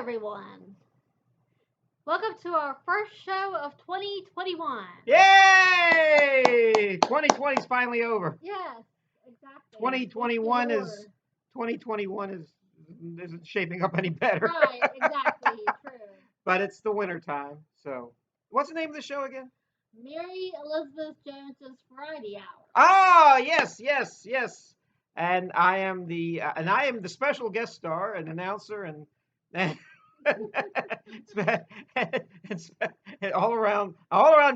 everyone. Welcome to our first show of 2021. Yay! 2020 is finally over. Yes, exactly. 2021 is 2021 isn't shaping up any better. Right, exactly. True. But it's the winter time. So, what's the name of the show again? Mary Elizabeth Jones's Variety Hour. Ah, yes. And I am the special guest star and announcer and it's all around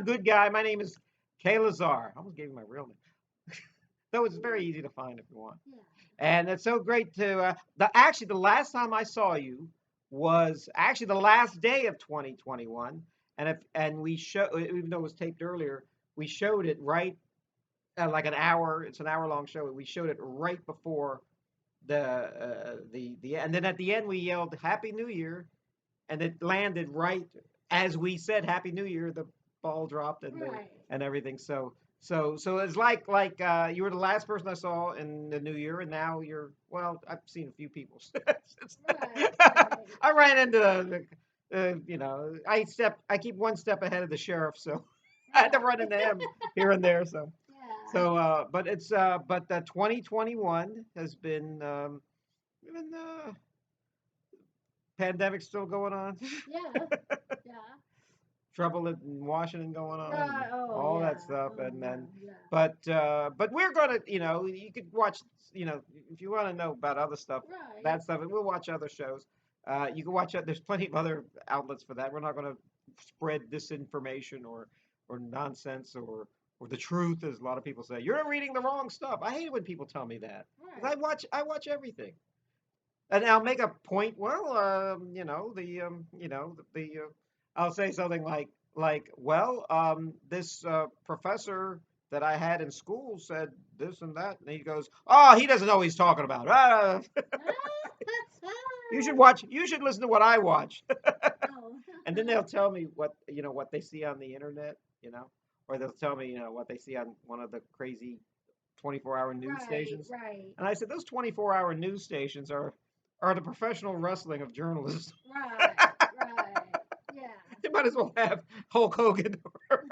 good guy. My name is Kaye Lazar. I almost gave you my real name. Though it's very easy to find if you want. Yeah. And it's so great to the last time I saw you was actually the last day of 2021, and we show even though it was taped earlier, we showed it right like an hour. It's an hour long show. We showed it right before the and then at the end we yelled Happy New Year, and it landed right as we said Happy New Year. The ball dropped Right. and everything. So it's like you were the last person I saw in the new year, and now well, I've seen a few people since Right. Right. I ran into I keep one step ahead of the sheriff, so I had to run into him here and there. But 2021 has been even pandemic still going on. Yeah. Yeah. Trouble in Washington going on, and Right. Oh, all yeah. that stuff, Oh, and then yeah. but we're gonna you could watch if you want to know about other stuff, Right. that stuff, and we'll watch other shows. You can watch there's plenty of other outlets for that. We're not going to spread disinformation or nonsense or the truth, as a lot of people say. You're reading the wrong stuff. I hate it when people tell me that. 'Cause Right. I watch everything. And I'll make a point. Well, I'll say something well, this professor that I had in school said this and that, and he goes, "Oh, he doesn't know what he's talking about." Ah, you should watch. You should listen to what I watch, Oh. and then they'll tell me what they see on the internet, or they'll tell me what they see on one of the crazy 24-hour news stations. Right. And I said, those 24-hour news stations are the professional wrestling of journalists. Right. Right. Yeah. They might as well have Hulk Hogan or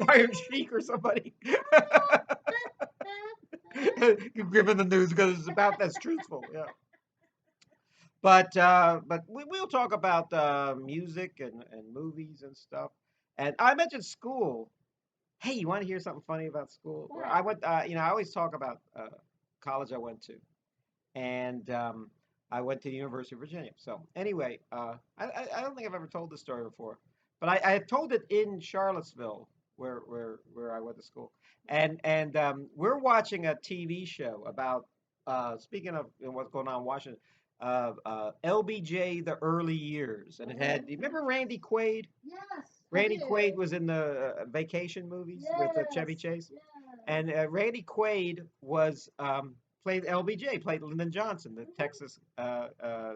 Iron Sheik or somebody giving the news because it's about that's truthful. Yeah. But we'll talk about music and movies and stuff. And I mentioned school. Hey, you want to hear something funny about school? Well, I went. I always talk about college I went to, and I went to the University of Virginia. So anyway, I don't think I've ever told this story before, but I told it in Charlottesville, where I went to school, and we're watching a TV show about speaking of what's going on in Washington, LBJ the early years, and it had. Do you remember Randy Quaid? Yes. Randy Quaid was in the Vacation movies with Chevy Chase. Yes. And Randy Quaid played LBJ, played Lyndon Johnson, the Texas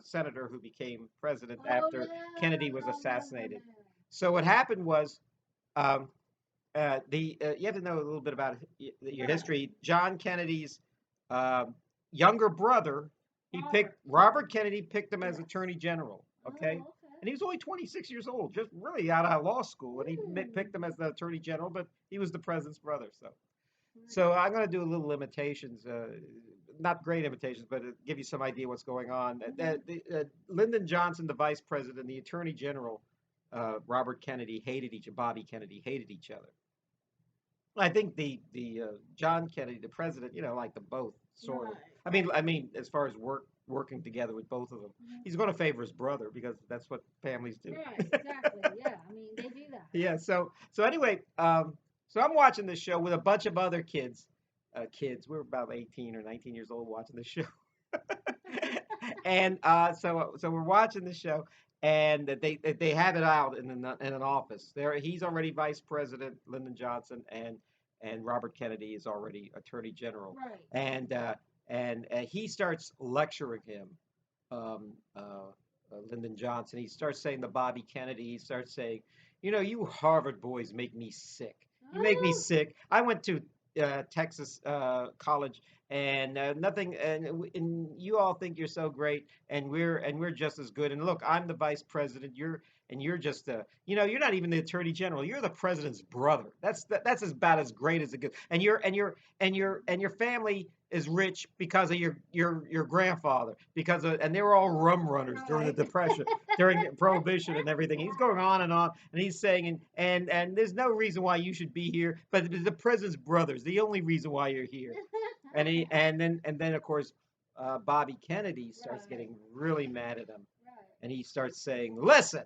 senator who became president after Kennedy was assassinated. So what happened was, you have to know a little bit about your history. John Kennedy's uh, younger brother, Robert Kennedy picked him as Attorney General. Okay. And he was only 26 years old, just really out of law school, and he picked him as the Attorney General, but he was the president's brother. So I'm going to do a little imitations, not great imitations, but give you some idea what's going on. Lyndon Johnson, the vice president, the Attorney General, Bobby Kennedy hated each other. I think the John Kennedy, the president, like them both, sort of. I mean, as far as working together with both of them, he's going to favor his brother because that's what families do. Right. Exactly. Yeah. I mean, they do that. Yeah. So anyway, so I'm watching this show with a bunch of other kids. We were about 18 or 19 years old watching the show, and so we're watching the show, and they have it out in an office. He's already vice president, Lyndon Johnson, and Robert Kennedy is already Attorney General. Right. And he starts lecturing him, Lyndon Johnson. He starts saying to Bobby Kennedy. He starts saying, you Harvard boys make me sick. You make me sick. I went to Texas college, and nothing. And you all think you're so great, and we're just as good. And look, I'm the vice president. You're just you're not even the attorney general. You're the president's brother. That's about as great as it gets. And your family is rich because of your grandfather, and they were all rum runners during the Right. Depression, during Prohibition and everything. He's going on, and he's saying, and there's no reason why you should be here, but the president's brother's the only reason why you're here. And then of course, Bobby Kennedy starts Right. getting really mad at him, Right. and he starts saying, "Listen,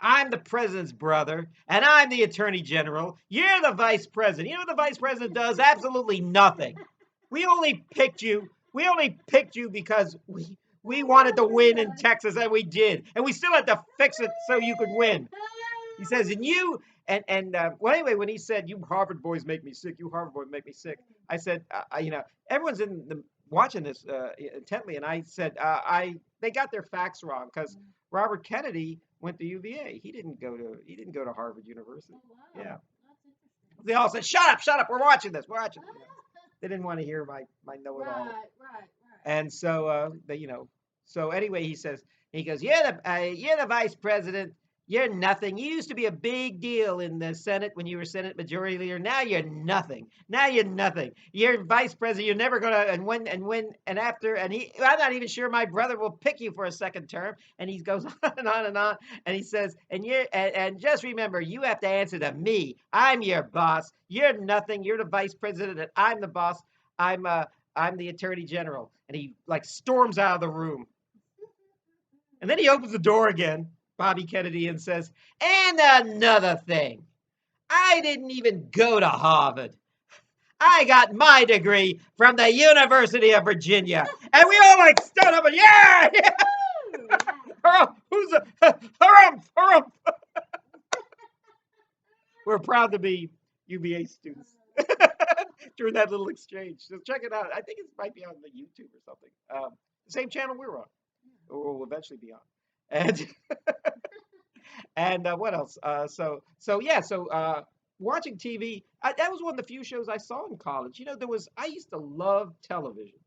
I'm the president's brother, and I'm the attorney general. You're the vice president. You know what the vice president does? Absolutely nothing. We only picked you. We only picked you because we wanted to Oh win my in God. Texas, and we did. And we still had to fix it so you could win." He says, "And you and well, anyway, when he said, 'You Harvard boys make me sick. You Harvard boys make me sick,' I said, everyone's watching this intently, and I said, I they got their facts wrong because Robert Kennedy went to UVA. He didn't go to Harvard University. Oh wow. Yeah, That's interesting. they all said, 'Shut up, we're watching this, we're watching.' They didn't want to hear my know-it-all, Right, right, and so so anyway, he goes, you're the vice president. You're nothing. You used to be a big deal in the Senate when you were Senate Majority Leader. Now you're nothing. Now you're nothing. You're vice president. You're never gonna and after and he. I'm not even sure my brother will pick you for a second term." And he goes on and on and on. And he says, and just remember, you have to answer to me. I'm your boss. You're nothing. You're the vice president, and I'm the boss. I'm uh I'm the attorney general." And he like storms out of the room. And then he opens the door again, Bobby Kennedy, and says, "And another thing, I didn't even go to Harvard. I got my degree from the University of Virginia." And we all like stood up and, yeah, yeah. Woo! Yeah. Who's a harumph, harumph. We're proud to be UVA students during that little exchange. So check it out. I think it might be on the YouTube or something. The same channel we're on, or will eventually be on. And what else? Watching TV. That was one of the few shows I saw in college. I used to love television.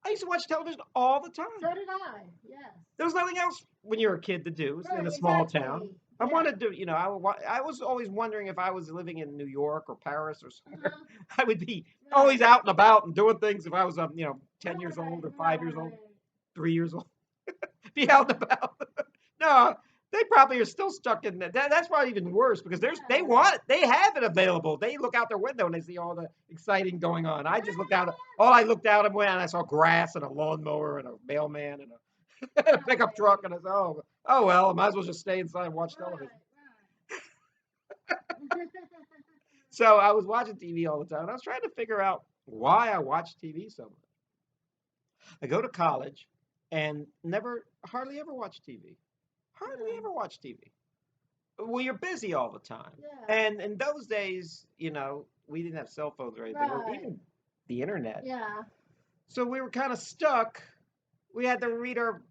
I used to watch television all the So time. did I. Yes. There was nothing else when you were a kid to do in Right, a small town. exactly. I Yeah. wanted to, I was always wondering if I was living in New York or Paris or somewhere. Uh-huh. I would be always Right. out and about and doing things if I was, 10 years Right, old or 5 years old, right. 3 years old. Be out and about. No, they probably are still stuck in that. That's probably even worse because they Yeah. want it. They have it available. They look out their window and they see all the exciting going on. I just looked out. All I looked out and went and I saw grass and a lawnmower and a mailman and and a pickup truck, and I said, oh well, I might as well just stay inside and watch television. Right. So I was watching TV all the time. And I was trying to figure out why I watch TV so much. I go to college and hardly ever watch TV. Hardly Yeah. ever watch TV. Well, you're busy all the time. Yeah. And in those days, we didn't have cell phones or anything, or Right. even the internet. Yeah. So we were kind of stuck. We had to read our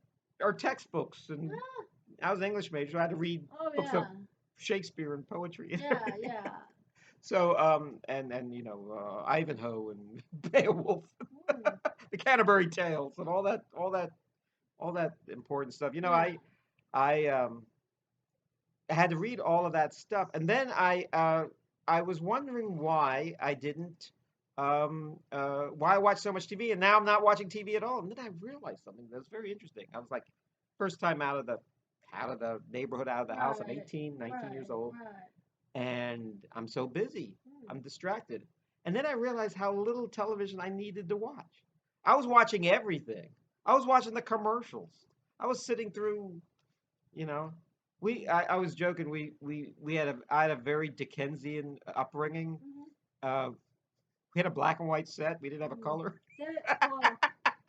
textbooks, and Ah, I was an English major, so I had to read oh books of yeah. Shakespeare and poetry and Yeah, everything. yeah. So and Ivanhoe and Beowulf, Mm. the Canterbury Tales, and all that important stuff. Yeah. I had to read all of that stuff, and then I was wondering why I didn't why I watched so much TV, and now I'm not watching TV at all. And then I realized something that was very interesting. I was like, first time out of the neighborhood, out of the house. I'm Right. 18, 19 years Right. old, Right. and I'm so busy. Mm. I'm distracted. And then I realized how little television I needed to watch. I was watching everything. I was watching the commercials. I was sitting through, you know, I was joking. I had a very Dickensian upbringing. Mhm. Uh, we had a black and white set. We didn't have a Mhm. color. Well,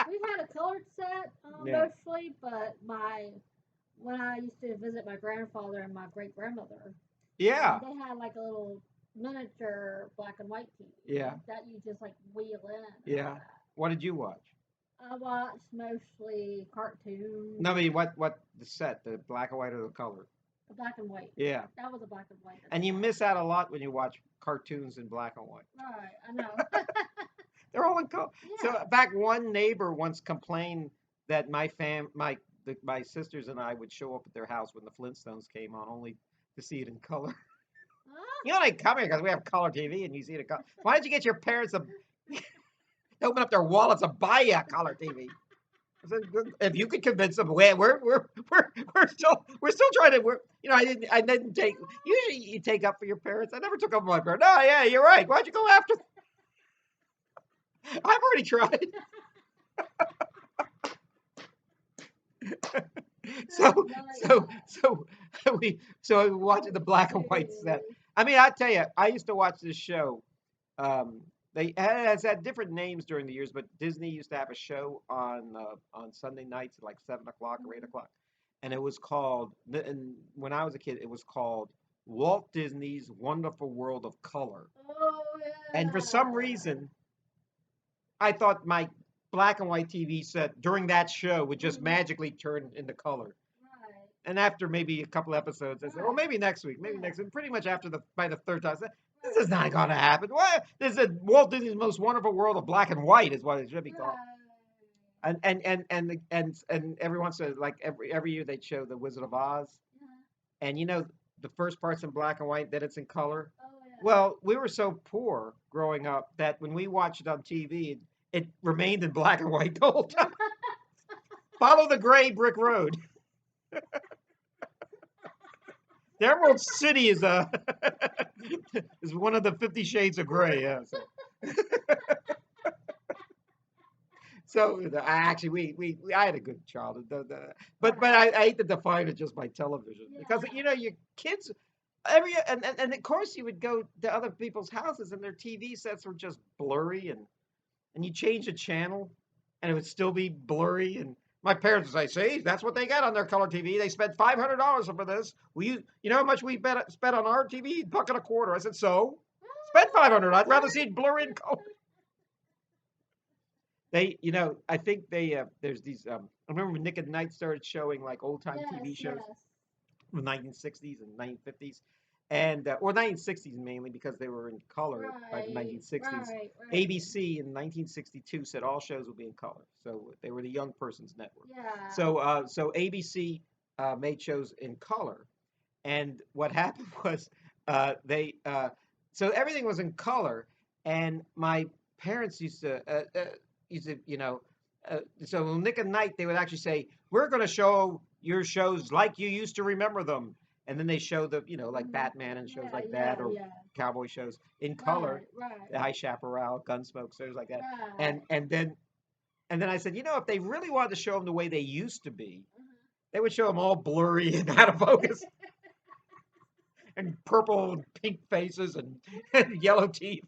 we had a colored set Yeah. mostly, but when I used to visit my grandfather and my great grandmother, Yeah. they had like a little miniature black and white TV Yeah. that you just like wheel in and all Yeah. that. What did you watch? I watched mostly cartoons. No, I mean, what the set, the black and white or the color? The black and white. Yeah. That was a black and white. And you miss out a lot when you watch cartoons in black and white. Right, I know. They're all in color. So Yeah. in fact, one neighbor once complained that my sisters and I would show up at their house when the Flintstones came on, only to see it in color. You know they come here because we have color TV, and you see it in color. Why don't you get your parents to open up their wallets and buy you a color TV? I said, if you could convince them, we're still trying to I didn't take. Usually you take up for your parents. I never took up for my parents. No, yeah, you're right. Why'd you go after? I've already tried. So so we watching the black and white set. I mean, I tell you, I used to watch this show. Um, they has had different names during the years, but Disney used to have a show on Sunday nights at like 7 o'clock or 8 o'clock, and it was called. And when I was a kid, it was called Walt Disney's Wonderful World of Color. Oh And for some yeah. reason, I thought my black and white TV set during that show would just magically turn into color. Right. And after maybe a couple episodes, I said, well, maybe next week, maybe next. And pretty much by the third time, I said, this is not going to happen. What? This is Walt Disney's Most Wonderful World of Black and White, is what it should be called. And every once in like every year they'd show the Wizard of Oz, and the first part's in black and white, then it's in color. Oh yeah. Well, we were so poor growing up that when we watched it on TV, it remained in black and white the whole time. Follow the gray brick road. The Emerald City is is one of the 50 Shades of Gray. Yeah. So actually, I had a good childhood. But I hate to define it just by television because your kids and of course you would go to other people's houses and their TV sets were just blurry and you change the channel and it would still be blurry and my parents would say, see, that's what they got on their color TV. They spent $500 for this. You know how much we spent on our TV? $1.25. I said, so? Spend $500. I'd rather see it blurry in color. I think there's these. I remember when Nick at Night started showing like old time TV shows from the 1960s and 1950s, and or 1960s mainly because they were in color by the 1960s. Right. ABC in 1962 said all shows will be in color, so they were the young person's network. Yeah. So ABC made shows in color, and what happened was they so everything was in color, and my parents used to so Nick at Night they would actually say we're going to show your shows like you used to remember them, and then they show like Batman and shows like that or cowboy shows in color, the High Chaparral, Gunsmoke, shows like that, and then I said if they really wanted to show them the way they used to be, they would show them all blurry and out of focus. And purple and pink faces and yellow teeth.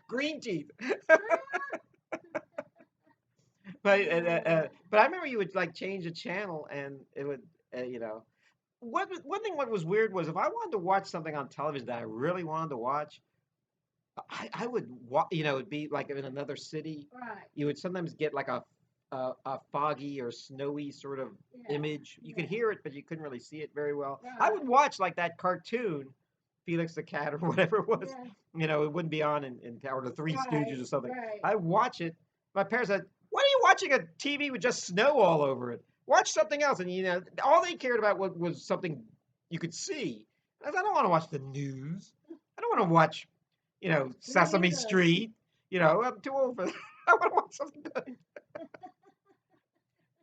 Green teeth. But I remember you would like change the channel and it would one thing what was weird was if I wanted to watch something on television that I really wanted to watch, I would it'd be like in another city. Right. You would sometimes get like a foggy or snowy sort of image. You could hear it, but you couldn't really see it very well. Right. I would watch like that cartoon, Felix the Cat or whatever it was. It wouldn't be on in or the Three Stooges or something. Right. I watch it. My parents said, "Why are you watching a TV with just snow all over it? Watch something else." And all they cared about was something you could see. I said, "I don't want to watch the news. I don't want to watch, Sesame Street. I'm too old for that. I want to watch something good."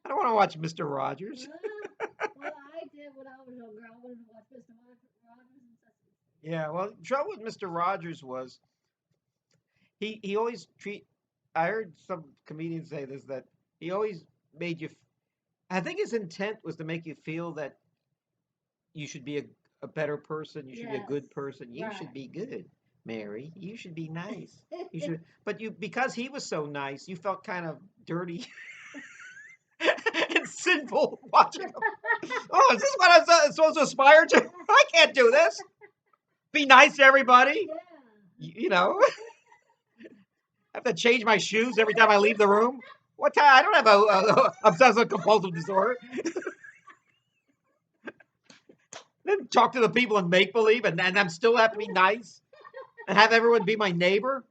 I don't want to watch Mr. Rogers. Well, I did when I was younger. I wanted to watch Mr. Rogers and Sesame Street. Yeah, well, the trouble with Mr. Rogers was he always I heard some comedians say this that he always made you. I think his intent was to make you feel that you should be a better person. You should be a good person. You should be good, Mary. You should be nice. You should, but because he was so nice, you felt kind of dirty. And sinful watching them. Oh, is this what I'm supposed to aspire to? I can't do this. Be nice to everybody. Yeah. I have to change my shoes every time I leave the room. What time? I don't have a obsessive compulsive disorder. Then talk to the people in make believe, and I'm still have to be nice and have everyone be my neighbor.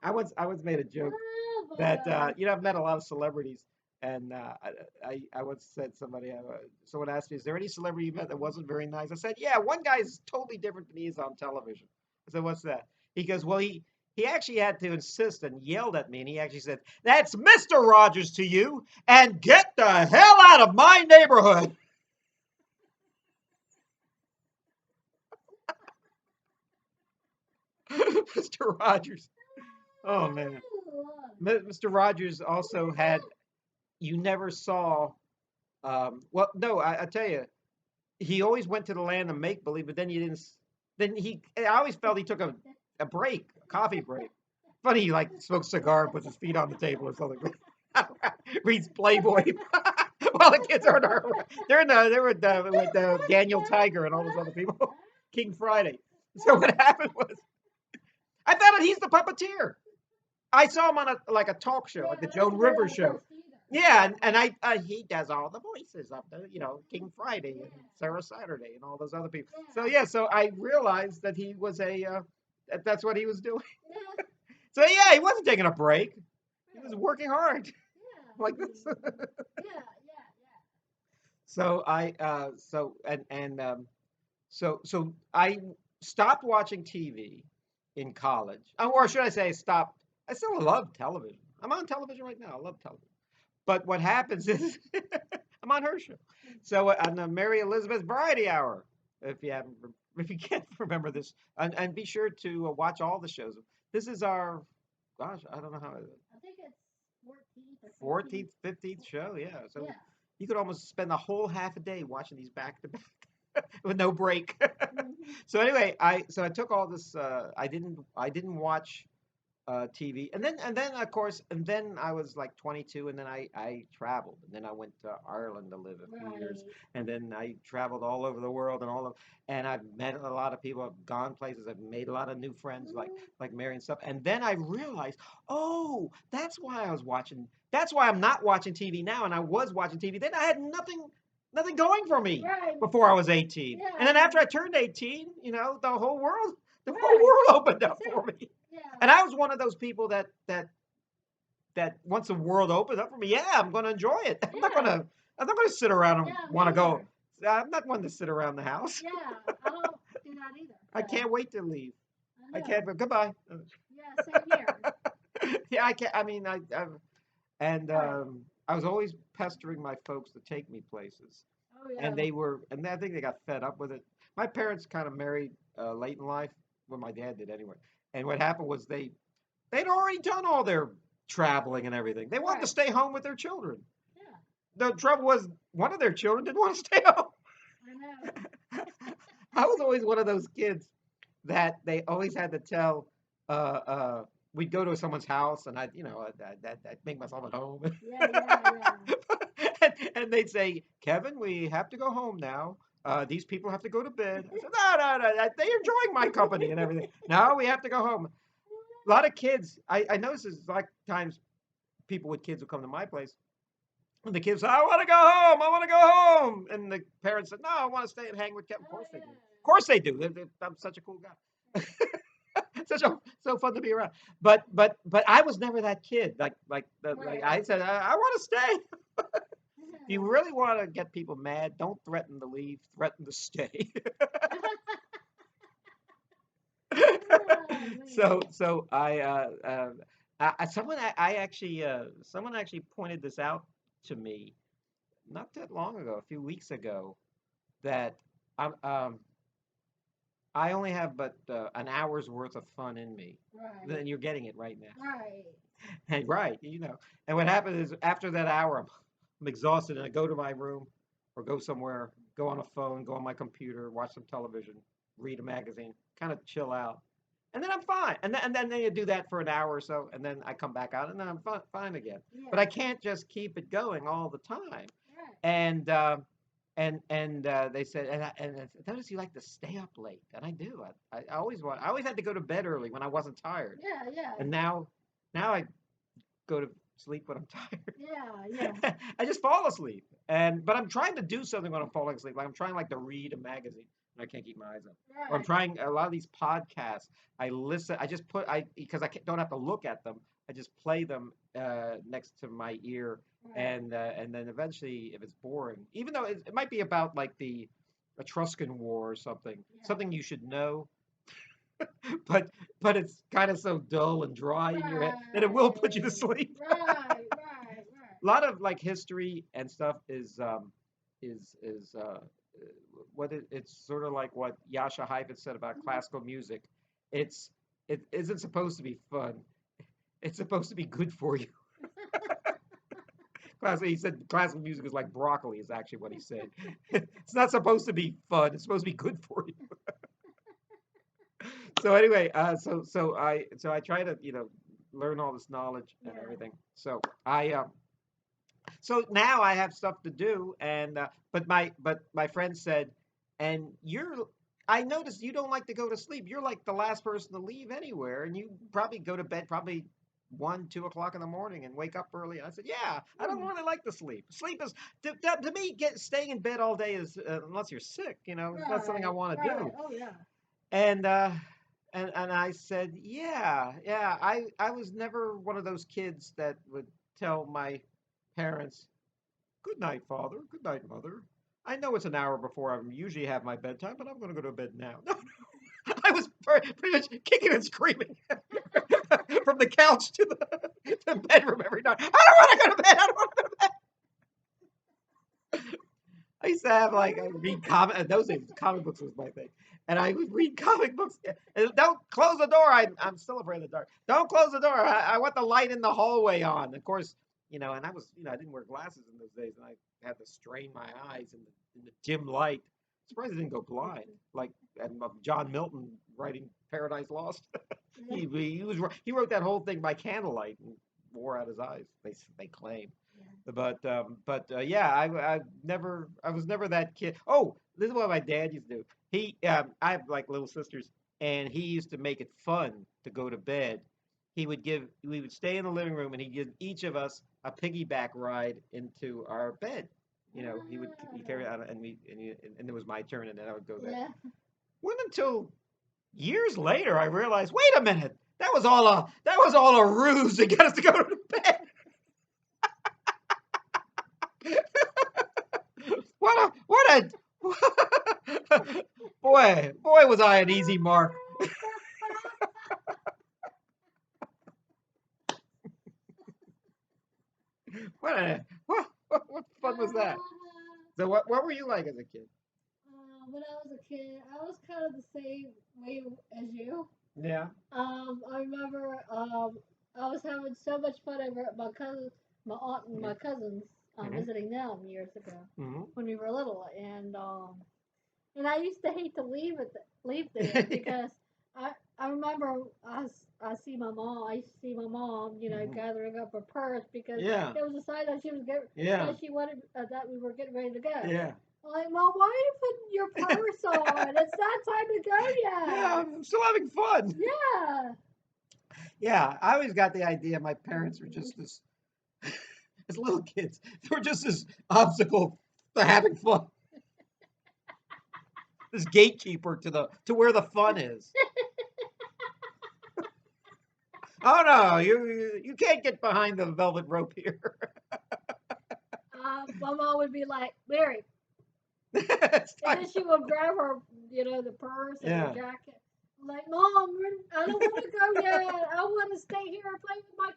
I once made a joke Oh my that god. I've met a lot of celebrities, and I once said someone asked me, "Is there any celebrity you met that wasn't very nice?" I said, "Yeah, one guy is totally different than he is on television." I said, "What's that?" He goes, "Well, he actually had to insist and yelled at me, and he actually said, 'That's Mr. Rogers to you, and get the hell out of my neighborhood.'" Mr. Rogers. Oh man. Mr. Rogers also had you never saw well no I tell you he always went to the land of make believe, but then you didn't. Then I always felt he took a break, a coffee break. Funny, he like smokes a cigar and puts his feet on the table or something. Reads Playboy while the kids are in with Daniel Tiger and all those other people. King Friday. So what happened was I found out he's the puppeteer. I saw him on a talk show, like the Joan Rivers show. Yeah, and he does all the voices of the King Friday and Sarah Saturday and all those other people. So yeah, so I realized that he was that's what he was doing. So yeah, he wasn't taking a break. He was working hard like this. So I stopped watching TV in college, or should I say, stopped. I still love television. I'm on television right now. I love television. But what happens is I'm on her show. So on the Mary Elizabeth Variety Hour, if you haven't, if you can't remember this, and be sure to watch all the shows. This is our, gosh, I don't know how. I think it's 14th or 14th, 15th show, yeah. So Yeah. you could almost spend the whole half a day watching these back to back with no break. So anyway, I took all this. I didn't watch TV, and then of course, and then I was like 22, and then I traveled, and then I went to Ireland to live a few years, and then I traveled all over the world and I've met a lot of people. I've gone places. I've made a lot of new friends, like Mary and stuff. And then I realized, oh, that's why I was watching. That's why I'm not watching TV now, and I was watching TV. Then I had nothing going for me Right. before I was 18, Yeah. and then after I turned 18, the whole world opened up for me. Yeah. And I was one of those people that once the world opened up for me, yeah, I'm going to enjoy it. I'm not gonna sit around and want to go. I'm not one to sit around the house. Yeah, I don't do that either. I can't wait to leave. I know. can't. But goodbye. Yeah, same here. Yeah, I can't. I mean, and I was always pestering my folks to take me places, Oh yeah. and I think they got fed up with it. My parents kind of married late in life. Well, my dad did anyway. And what happened was they'd already done all their traveling and everything. They wanted to stay home with their children. Yeah. The trouble was one of their children didn't want to stay home. I know. I was always one of those kids that they always had to tell. We'd go to someone's house, and I'd make myself at home. Yeah. And they'd say, "Kevin, we have to go home now. These people have to go to bed." I said, "No, no, no. They're enjoying my company and everything. No, we have to go home." A lot of kids. I notice there's like times people with kids will come to my place, and the kids say, "I want to go home. I want to go home," and the parents said, "No, I want to stay and hang with Kevin." Of course they do. Of course they do. I'm such a cool guy. So fun to be around. But I was never that kid. Like I said, I want to stay. If you really want to get people mad, don't threaten to leave. Threaten to stay. So someone actually pointed this out to me not that long ago, a few weeks ago, that I'm I only have but an hour's worth of fun in me. Right. Then you're getting it right now. Right. And right, And what happens is after that hour, I'm exhausted, and I go to my room or go somewhere, go on a phone, go on my computer, watch some television, read a magazine, kind of chill out, and then I'm fine. And then you do that for an hour or so, and then I come back out, and then I'm fine again. Yeah. But I can't just keep it going all the time. Right. And they said, and I said, "Does you like to stay up late?" And I do. I always had to go to bed early when I wasn't tired. Yeah. And now I go to sleep when I'm tired. Yeah, yeah. I just fall asleep. But I'm trying to do something when I'm falling asleep. Like I'm trying like to read a magazine and I can't keep my eyes up. Or I'm Right. trying a lot of these podcasts. I listen. I just put I because don't have to look at them. I just play them next to my ear, Right. and then eventually, if it's boring, even though it might be about like the Etruscan War or something, Yeah. something you should know, but but it's kind of so dull and dry in your head that it will put you to Right. sleep. Right. Right. Right. A lot of like history and stuff is it's sort of like what Yasha Heifetz said about Mhm. classical music. It's it isn't supposed to be fun. It's supposed to be good for you. He said classical music is like broccoli. Is actually what he said. It's not supposed to be fun. It's supposed to be good for you. So anyway, so I try to learn all this knowledge and Yeah. everything. So now I have stuff to do, and but my friend said, and I noticed you don't like to go to sleep. You're like the last person to leave anywhere, and you probably go to bed probably 1, 2 o'clock in the morning and wake up early. And I said, yeah, I don't Mm. really like to sleep. Sleep is to me staying in bed all day is unless you're sick, it's not something I Right. want to Right. do. Oh yeah. And and I said, yeah, yeah. I was never one of those kids that would tell my parents, "Good night, Father. Good night, Mother. I know it's an hour before I usually have my bedtime, but I'm going to go to bed now." No, I was pretty much kicking and screaming from the couch to the bedroom every night. I don't want to go to bed. I don't want to go to bed. I used to have like I read comic. Those days, comic books was my thing, and I would read comic books. And don't close the door. I'm still afraid of the dark. Don't close the door. I want the light in the hallway on. Of course, and I was, I didn't wear glasses in those days, and I had to strain my eyes in the dim light. Surprised I didn't go blind, like and John Milton writing Paradise Lost. Yeah. He wrote that whole thing by candlelight and wore out his eyes. They claim. Yeah, I was never that kid. Oh, this is what my dad used to do. I have like little sisters, and he used to make it fun to go to bed. We would stay in the living room, and he'd give each of us a piggyback ride into our bed. He carry out, and it was my turn, and then I would go there. Yeah. Wasn't until years later I realized, wait a minute, that was all a ruse to get us to go to bed. What a boy was I an easy mark. What fun was that? So what were you like as a kid? When I was a kid, I was kind of the same way as you. Yeah. I remember I was having so much fun over at my cousin, my aunt, and Yeah. my cousins Hmm. visiting them years ago Hmm. when we were little, and I used to hate to leave there because I I remember I see my mom. I used to see my mom, Hmm. gathering up her purse because Yeah. it was a sign that Yeah. that she wanted that we were getting ready to go. Yeah. I'm like, Mom, why are you putting your purse on? It's not time to go Yeah. yet. I'm still having fun. Yeah. Yeah. I always got the idea my parents were just this as little kids. They were just this obstacle to having fun. This gatekeeper to where the fun is. Oh no, you can't get behind the velvet rope here. My mom would be like, Mary, It's and time. then she would grab her, the purse and her Yeah. jacket. I'm like, Mom, I don't want to go yet. I want to stay here and play with my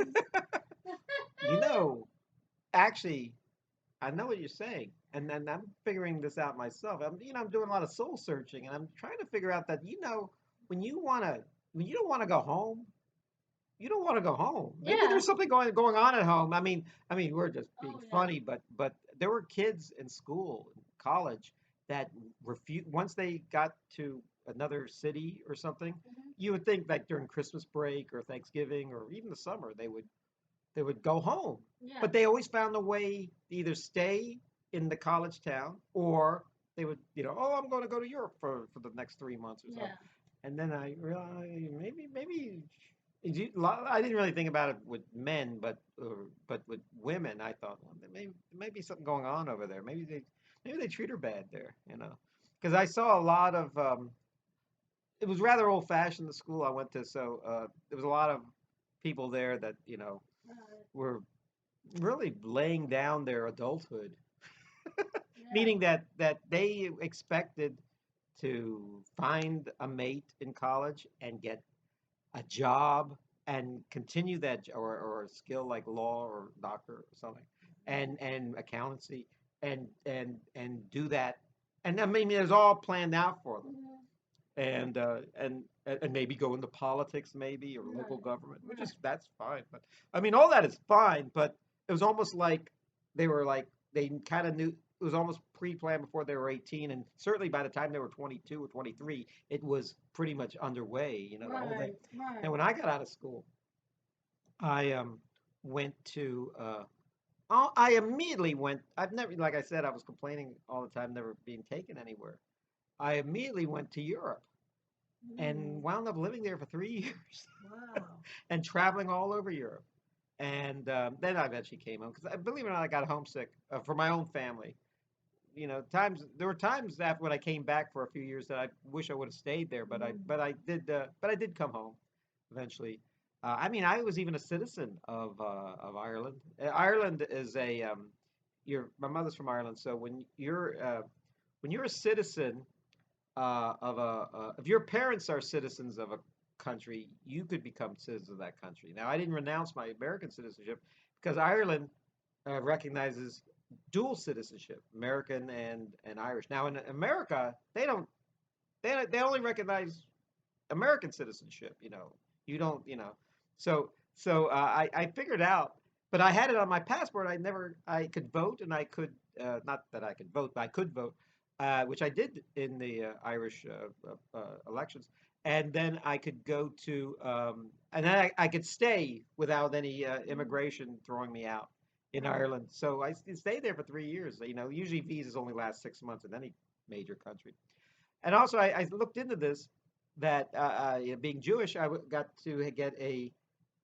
cousins. You know, actually, I know what you're saying, and then I'm figuring this out myself. I'm doing a lot of soul searching, and I'm trying to figure out that when you wanna when you don't want to go home, you don't want to go home. Maybe Yeah. there's something going on at home. We're just being Oh yeah. funny, but there were kids in school, in college, that refuse once they got to another city or something. Hmm. You would think like during Christmas break or Thanksgiving or even the summer they would go home, Yeah. but they always found a way to either stay in the college town or they would, oh, I'm going to go to Europe for the next 3 months or something. Yeah. And then I realized maybe I didn't really think about it with men, but with women, I thought, well, there may be something going on over there. Maybe they treat her bad there, you know. Because I saw a lot of it was rather old fashioned the school I went to, so there was a lot of people there that Right. were really laying down their adulthood, Yeah. meaning that they expected to find a mate in college and get a job and continue that or a skill like law or doctor or something and accountancy and do that, and I mean it's all planned out for them, Mhm. and maybe go into politics maybe or local Right. government, which Right. is that's fine, but I mean all that is fine, but it was almost like they were like they kind of knew it was almost pre-planned before they were 18, and certainly by the time they were 22 or 23 it was pretty much underway, the whole thing. Right. And Right. when I got out of school, I went to I immediately went. I've never, like I said, I was complaining all the time, never being taken anywhere. I immediately went to Europe and Mm. wound up living there for 3 years Wow. and traveling all over Europe. And then I eventually came home because, believe it or not, I got homesick for my own family. Times there were times after when I came back for a few years that I wish I would have stayed there, Mm. but I did come home eventually. I mean, I was even a citizen of Ireland. Ireland is a my mother's from Ireland, so when you're a citizen if your parents are citizens of a country, you could become citizens of that country. Now, I didn't renounce my American citizenship because Ireland recognizes dual citizenship, American and Irish. Now, in America, they only recognize American citizenship. You don't. I figured out, but I had it on my passport. I could vote, and I could not that I could vote, but I could vote, which I did in the Irish elections. And then I could go to, and then I could stay without any Mm. immigration throwing me out in Right. Ireland. So I stayed there for 3 years. Usually visas only last 6 months in any major country. And also, I looked into this that being Jewish, got to get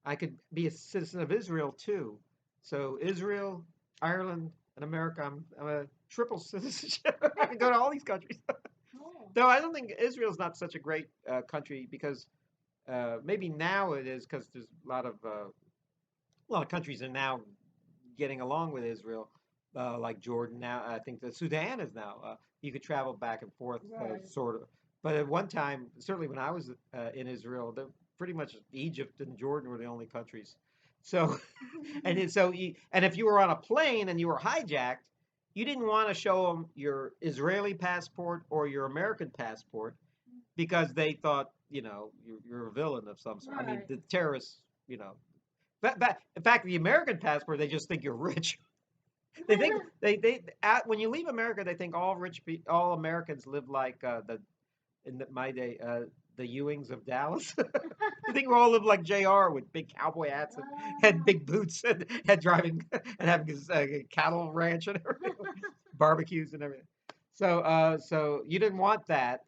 I could be a citizen of Israel too. So Israel, Ireland, and America, I'm a triple citizenship. I can go to all these countries. Oh. Though I don't think Israel's not such a great country because maybe now it is because there's a lot of countries are now getting along with Israel, like Jordan now. I think the Sudan is now. You could travel back and forth, Right. sort of. But at one time, certainly when I was in Israel, pretty much Egypt and Jordan were the only countries. So, and if you were on a plane and you were hijacked, you didn't want to show them your Israeli passport or your American passport because they thought, you're a villain of some sort. I mean, Right. the terrorists, you know. In fact, the American passport, they just think you're rich. They think when you leave America, they think all Americans live like my day the Ewings of Dallas. They think we all live like Jr. with big cowboy hats and Ah. big boots and driving and having his cattle ranch and everything, barbecues and everything. So you didn't want that,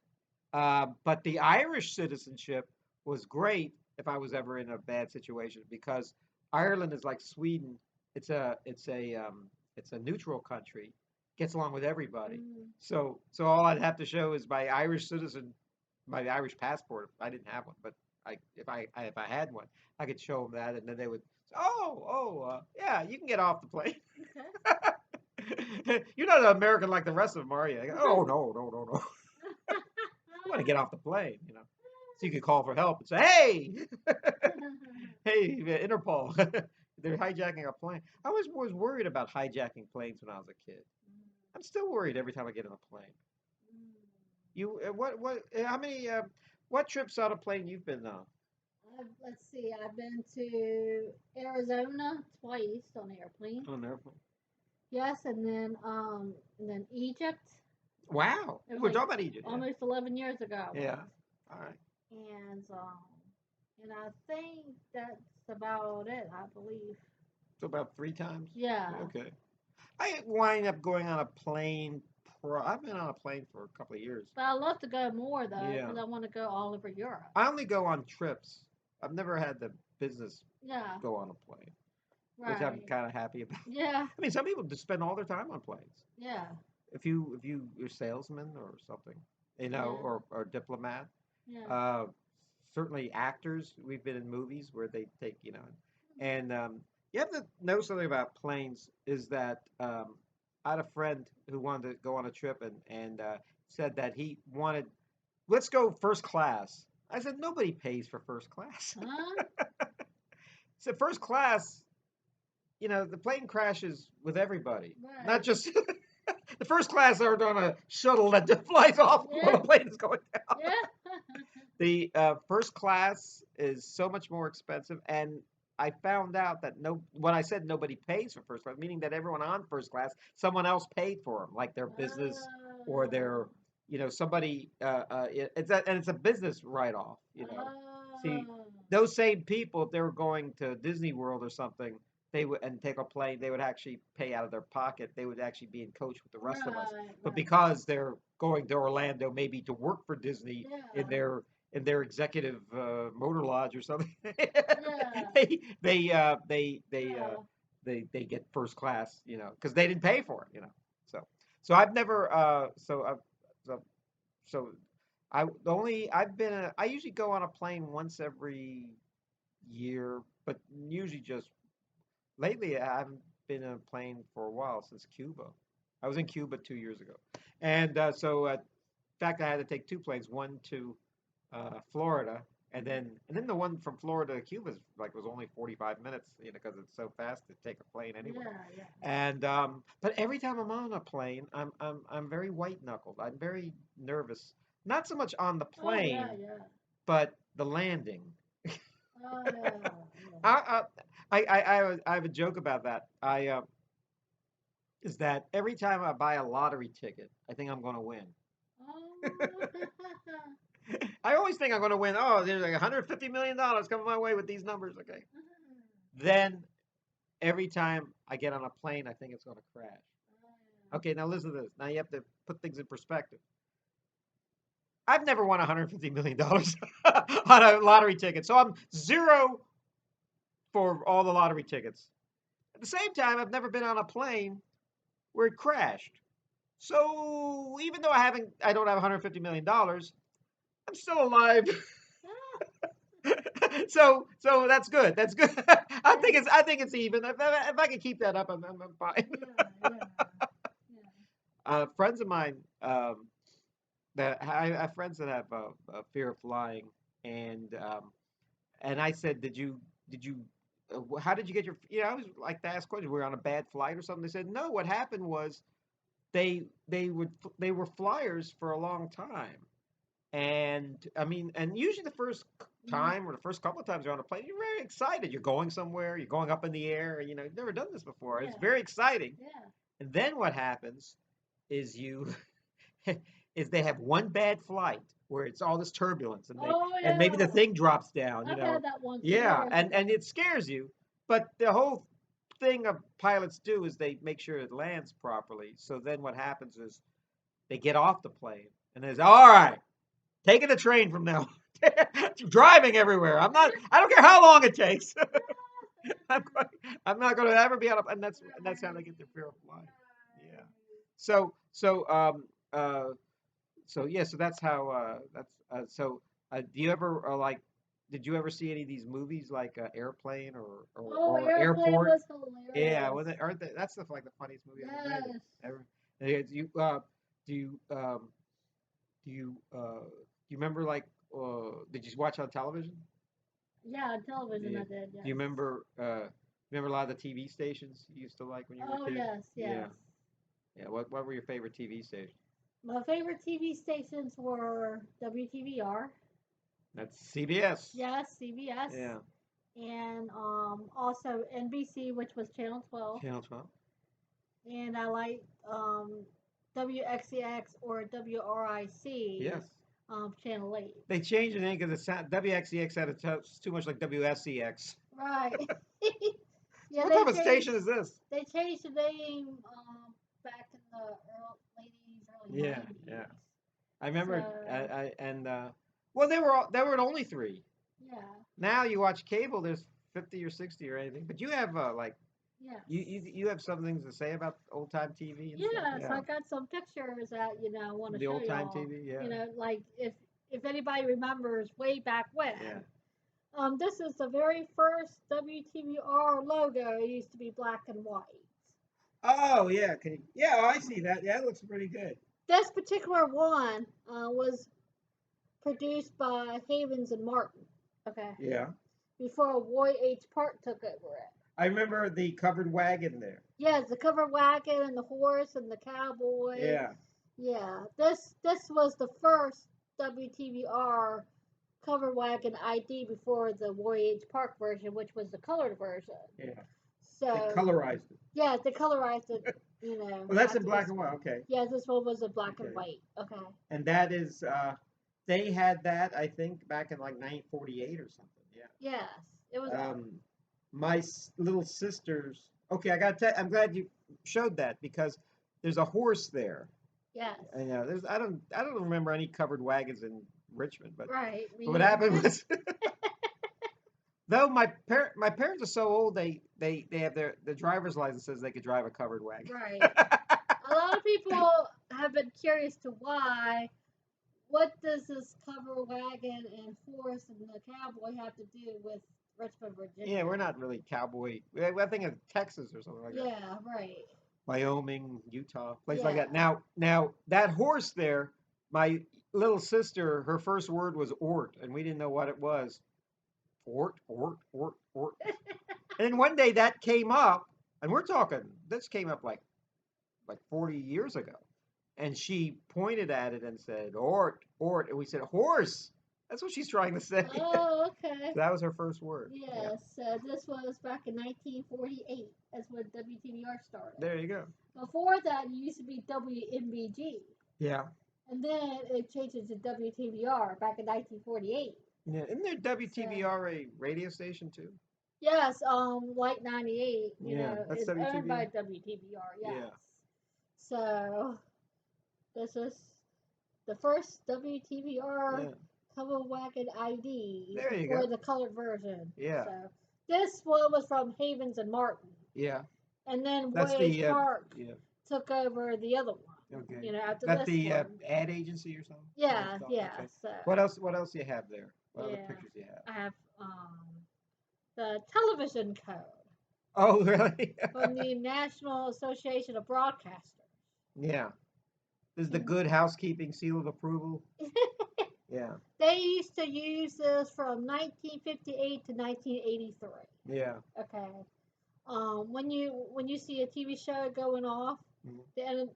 but the Irish citizenship was great if I was ever in a bad situation because Ireland is like Sweden. It's a neutral country, gets along with everybody. Mm. So all I'd have to show is my Irish passport. I didn't have one, but if I had one, I could show them that, and then they would, yeah, you can get off the plane. Okay. You're not an American like the rest of them, are you? I go, oh no, no, no, no. I want to get off the plane. So you could call for help and say, hey, hey, Interpol, they're hijacking a plane. I was worried about hijacking planes when I was a kid. I'm still worried every time I get on a plane. How many, what trips on a plane you've been on? Let's see. I've been to Arizona twice on airplane. On an airplane? Yes, and then Egypt. Wow. It was We're like talking about Egypt, yeah. almost 11 years ago I went. Yeah. All right. And I think that's about it. I believe. So about 3 times? Yeah. Okay. I wind up going on a plane. I've been on a plane for a couple of years. But I love to go more though Yeah. because I want to go all over Europe. I only go on trips. I've never had the business Yeah. go on a plane, which I'm Right. kind of happy about. Yeah. I mean, some people just spend all their time on planes. Yeah. You're a salesman or something, Yeah. or diplomat. Yeah. Uh, Certainly actors. We've been in movies where they take, and you have to know something about planes is that I had a friend who wanted to go on a trip and said that he wanted, let's go first class. I said nobody pays for first class. Huh? So first class, the plane crashes with everybody, not Right. just the first class are on a shuttle that just flies off while Yeah. the plane is going down. Yeah. The first class is so much more expensive, and I found out that when I said nobody pays for first class, meaning that everyone on first class, someone else paid for them, like their business or their, Oh. somebody. And it's a business write-off. See, Oh. those same people, if they were going to Disney World or something, they would and take a plane, they would actually pay out of their pocket. They would actually be in coach with the rest of us. Right. But Right. because they're going to Orlando, maybe to work for Disney in Yeah. their executive motor lodge or something, Yeah. they they uh, they they uh, Yeah. they get first class, because they didn't pay for it. So I've never so so I usually go on a plane once every year, but usually just lately I haven't been in a plane for a while since Cuba. I was in Cuba 2 years ago, and in fact I had to take two planes, one to Florida, and then the one from Florida to Cuba was only 45 minutes, because it's so fast to take a plane anyway. Yeah. Yeah. And but every time I'm on a plane, I'm very white knuckled. I'm very nervous. Not so much on the Oh yeah. plane, Yeah. but the landing. Oh yeah. I, I have a joke about that. Is that every time I buy a lottery ticket, I think I'm going to win. Oh. I always think I'm going to win. Oh, there's like $150 million coming my way with these numbers. Okay. Then every time I get on a plane, I think it's going to crash. Okay, now listen to this. Now you have to put things in perspective. I've never won $150 million on a lottery ticket, so I'm zero for all the lottery tickets. At the same time, I've never been on a plane where it crashed. So even though I don't have $150 million, I'm still alive. So that's good. That's good. I think it's even. If I can keep that up, I'm fine. Yeah. Yeah. Yeah. Friends of mine, that I have friends that have a fear of flying, and I said, did you how did you get your? I always like to ask questions. Were you on a bad flight or something? They said no. What happened was they were flyers for a long time. And I mean, and usually the first Mhm. time or the first couple of times you're on a plane, you're very excited. You're going somewhere, you're going up in the air, you've never done this before. It's Yeah. very exciting. Yeah. And then what happens is is they have one bad flight where it's all this turbulence Oh and maybe the yeah. thing drops down, I've had that once Yeah, years and ago. it scares you. But the whole thing of pilots do is they make sure it lands properly. So then what happens is they get off the plane and they say, all right, taking the train from now on. Driving everywhere. I don't care how long it takes. I'm, going, I'm not going to ever be out of, and that's how they get their fear of flying. Yeah. So so yeah. So that's how do you ever did you ever see any of these movies like Airplane Oh, or airplane Airport? was Yeah, hilarious. well, aren't they, that's like the funniest movie ever made. Yes. Ever. Do you do you remember did you watch on television? Yeah, on television Yeah. I did, Do you yes. remember a lot of the TV stations you used to like when you were a Oh kid? yes, Yeah. yes. Yeah. What were your favorite TV stations? My favorite TV stations were WTVR, That's CBS. yes, CBS, Yeah. and also NBC, which was Channel 12, Channel 12. and I liked WXCX or WRIC, Yes. Channel 8. They changed the name because WXEX had too much like WSCX. Right. Yeah, What type of station is this? they changed the name back in the late 80s, early Yeah, 90s. yeah. I remember, So, well, they were only three. Yeah. Now you watch cable, there's 50 or 60 or anything. But you have like Yes. you have some things to say about old time TV and stuff. Yes, Yeah. I got some pictures that I want to The show old time y'all. TV. Yeah. Like if anybody remembers way back when. Yeah. This is the very first WTVR logo. It used to be black and white. Oh yeah. Can you, yeah. Oh, I see that. Yeah, it looks pretty good. This particular one was produced by Havens and Martin. Okay. Yeah. Before Roy H. Park took over it. I remember the covered wagon there. Yes, the covered wagon and the horse and the cowboy. Yeah. Yeah. This was the first WTVR covered wagon ID before the Roy H. Park version, which was the colored version. Yeah. So They colorized it. yeah, they colorized it. Well, that's in black and white. Okay. Yeah, this one was in black Okay. and white. Okay. And that is, they had that I think back in like 1948 or something. Yeah. Yes, it was. My little sisters. Okay, I'm glad you showed that because there's a horse there. Yes. I know. I don't remember any covered wagons in Richmond, but Right. what happened was, though my parents are so old, they have their driver's license says they could drive a covered wagon. Right. A lot of people have been curious to why. What does this covered wagon and horse and the cowboy have to do with Richmond, Virginia? Yeah, we're not really cowboy. I think of Texas or something like that. Yeah, right. Wyoming, Utah, place like Yeah. that. Now that horse there, my little sister, her first word was "ort," and we didn't know what it was. Ort, ort, ort, ort. And then one day that came up, and we're talking. This came up like 40 years ago, and she pointed at it and said "ort, ort," and we said "horse." That's what she's trying to say. Oh, okay. That was her first word. Yes, this was back in 1948. That's when WTVR started. There you go. Before that, it used to be WMBG. Yeah. And then it changed to WTVR back in 1948. Yeah. Isn't there WTVR a radio station too? Yes, Light 98, that's is owned by WTVR. WTVR, yes. Yeah. So, this is the first WTVR Yeah. cover wagon ID There you for go. the colored version. Yeah. So, this one was from Havens and Martin. Yeah. And then That's Roy H. the Park yeah. took over the other one. Okay. After That this the one. ad agency or something? Yeah, Okay. yeah. So, What else? What else do you have there? What other Yeah. pictures do you have? I have the television code Oh, really? from the National Association of Broadcasters. Yeah. This is the Good Housekeeping seal of approval. Yeah. They used to use this from 1958 to 1983. Yeah. Okay. When you see a TV show going off, Mhm. then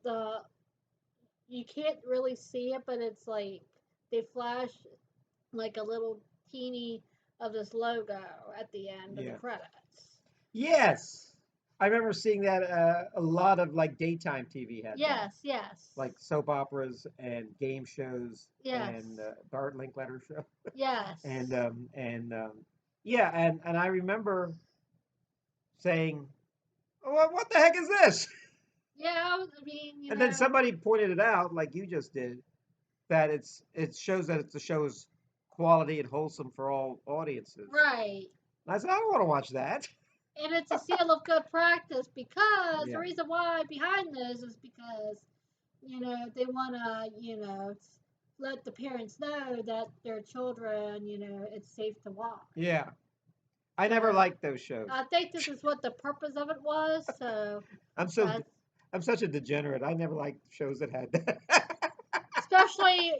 you can't really see it, but it's like they flash like a little teeny of this logo at the end of Yeah. the credits. Yes. I remember seeing that a lot of like daytime TV had that. Yes, yes. Like soap operas and game shows Yes. and Bart Linkletter show. Yes. Yeah, and I remember saying, well, what the heck is this? Yeah, I mean, And then somebody pointed it out, like you just did, that it shows that the show's quality and wholesome for all audiences. Right. And I said, I don't want to watch that. And it's a seal of good practice because Yeah. the reason why behind this is because, they want to, let the parents know that their children, it's safe to watch. Yeah. I never liked those shows. I think this is what the purpose of it was. So I'm such a degenerate. I never liked shows that had that. especially,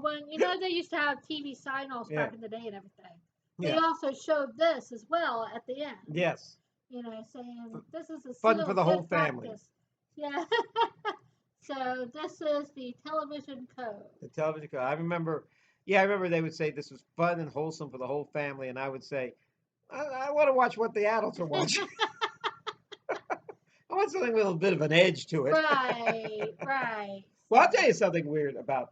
when they used to have TV sign-offs Yeah. back in the day and everything. They Yeah. also showed this as well at the end. Yes. Saying this is a Fun seal for of the whole good family. practice. Yeah. So this is the television code. The television code. I remember they would say this was fun and wholesome for the whole family, and I would say, I want to watch what the adults are watching. I want something with a little bit of an edge to it. Right, right. Well, I'll tell you something weird about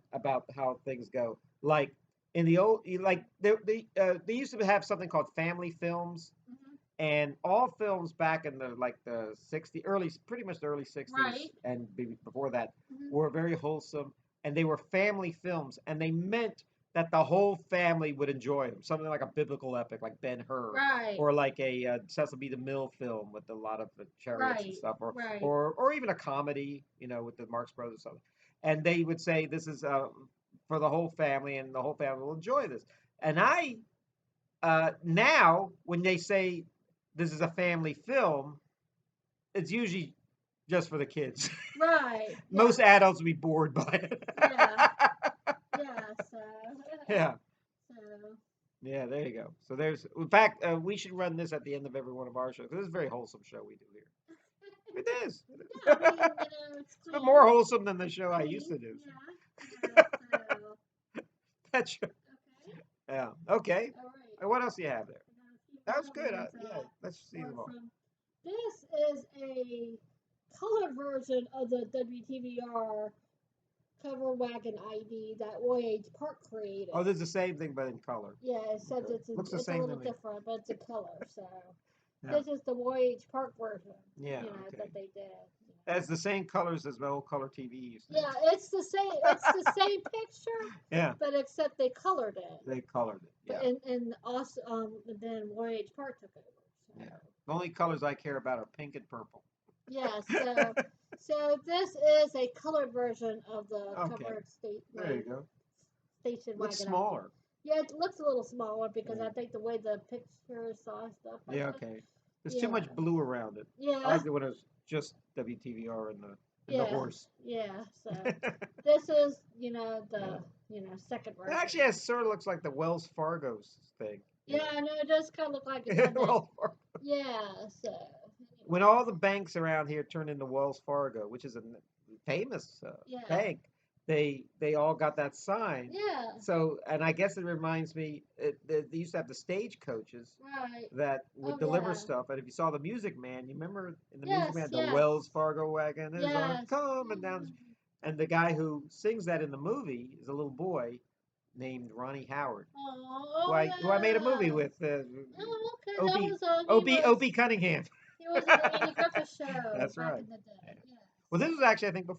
how things go. Like in the old, they used to have something called family films, Mhm. and all films back in the 60 pretty much the early 60s Right. and before that Mhm. were very wholesome, and they were family films, and they meant that the whole family would enjoy them. Something like a biblical epic, like Ben Hur, Right. or like a Cecil B. DeMille film with a lot of the chariots and Right. stuff, Right. or even a comedy, with the Marx Brothers or something. And they would say this is for the whole family, and the whole family will enjoy this. And I now when they say this is a family film, it's usually just for the kids. Right. Most Yeah. adults would be bored by it. Yeah. Yeah. So. Yeah. So. Yeah, there you go. So there's, in fact, we should run this at the end of every one of our shows. This is a very wholesome show we do here. It is. It is. Yeah, I mean, it's It's been clean. more wholesome than the show I used Clean. to do. Yeah. Yeah. So. That show. Okay. Yeah. Okay. All right. And what else do you have there? That was good. Ones, Yeah. Let's see them all. from. This is a colored version of the WTVR cover wagon ID that YH Park created. Oh, this is the same thing, but in color. Yeah, except Okay. it's Looks the a same to little me. different, but it's a color. So Yeah. this is the YH Park version. Yeah. That Okay. they did. That's the same colors as the old color TV used to Yeah, have. it's the same. It's the same picture, Yeah. but except they colored it. They colored it. But Yeah. and also then YH Park took over. So. Yeah. The only colors I care about are pink and purple. Yeah. So this is a colored version of the covered There you go. station wagon. Looks smaller. Yeah, it looks a little smaller because I think the way the picture saw stuff. Yeah, okay. There's too much Yeah. blue around it. Yeah. I like it when it was just WTVR and the horse. Yeah. So this is the second It version. actually sort of looks like the Wells Fargo thing. Yeah, I know it does kind of look like it. Wells Fargo. Yeah. So. When all the banks around here turned into Wells Fargo, which is a famous bank, they all got that sign. Yeah. So, and I guess it reminds me, they used to have the stagecoaches that would deliver stuff. And if you saw the Music Man, you remember in the Music Man, the Wells Fargo wagon is coming down. And the guy who sings that in the movie is a little boy named Ronnie Howard, who I made a movie with. Opie Cunningham. He was in the Andy Griffith Show. That's back right. In the day. Yeah. Well, this was actually, I think,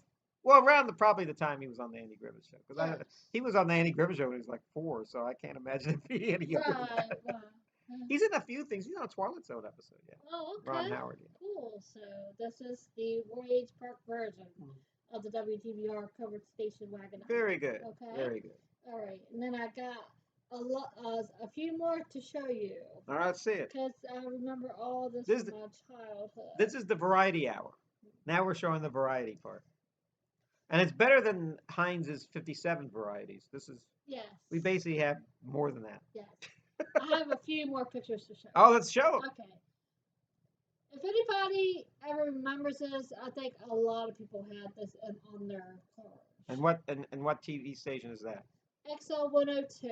around probably the time he was on the Andy Griffith Show, because he was on the Andy Griffith Show when he was like 4, so I can't imagine it being any younger than that. Right. He's in a few things. He's on a Twilight Zone episode, yeah. Oh, okay. Ron Howard. Yeah. Cool. So this is the YH Park version of the WTVR covered station wagon. Very good. Okay. Very good. All right, and then I got a few more to show you. All right, let's see it. Because I remember all this from my childhood. This is the variety hour. Now we're showing the variety part. And it's better than Heinz's 57 varieties. This is, we basically have more than that. Yes. I have a few more pictures to show. Oh, let's show them. Okay. If anybody ever remembers this, I think a lot of people had this on their cars. And what TV station is that? XL 102.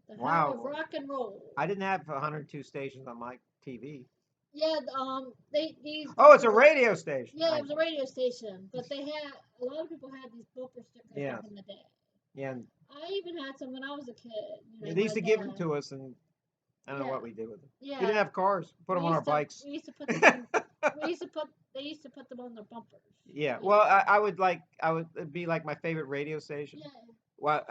The Home of Rock and Roll. I didn't have 102 stations on my TV. Yeah, Oh, it's a radio station. Yeah, it was a radio station, but they had a lot of people had these bumper stickers back in the day. Yeah. I even had some when I was a kid. They used to give them to us, and I don't know what we did with them. Yeah. We didn't have cars. Put them on our bikes. We used to put them. They used to put them on their bumpers. Yeah. Well, it'd be like my favorite radio station. Yeah. Well,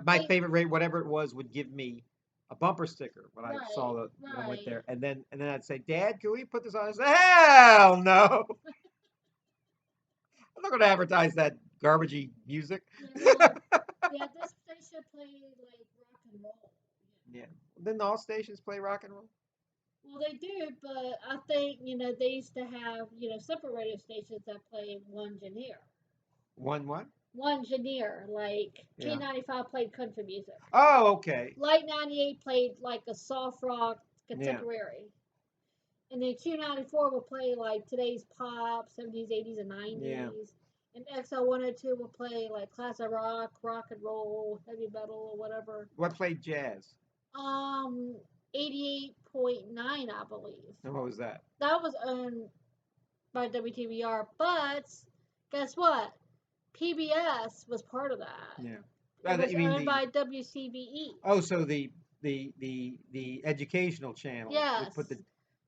my favorite whatever it was, would give me a bumper sticker when I saw them went there, and then I'd say, "Dad, can we put this on?" I said, "Hell no! I'm not going to advertise that garbagey music." Yeah, this station played like rock and roll. Yeah. Didn't all stations play rock and roll? Well, they do, but I think they used to have separate radio stations that played one genre. One what? One genre, like K95 played country music. Oh, okay. Light 98 played like a soft rock contemporary. And then Q94 will play like today's pop, 70s, 80s, and 90s. Yeah. And XL 102 will play like classic rock, rock and roll, heavy metal, or whatever. What played jazz? 88.9, I believe. And what was that? That was owned by WTVR, but guess what? PBS was part of that. Yeah. It was owned by WCBE. Oh, so the educational channel. Yes. Put the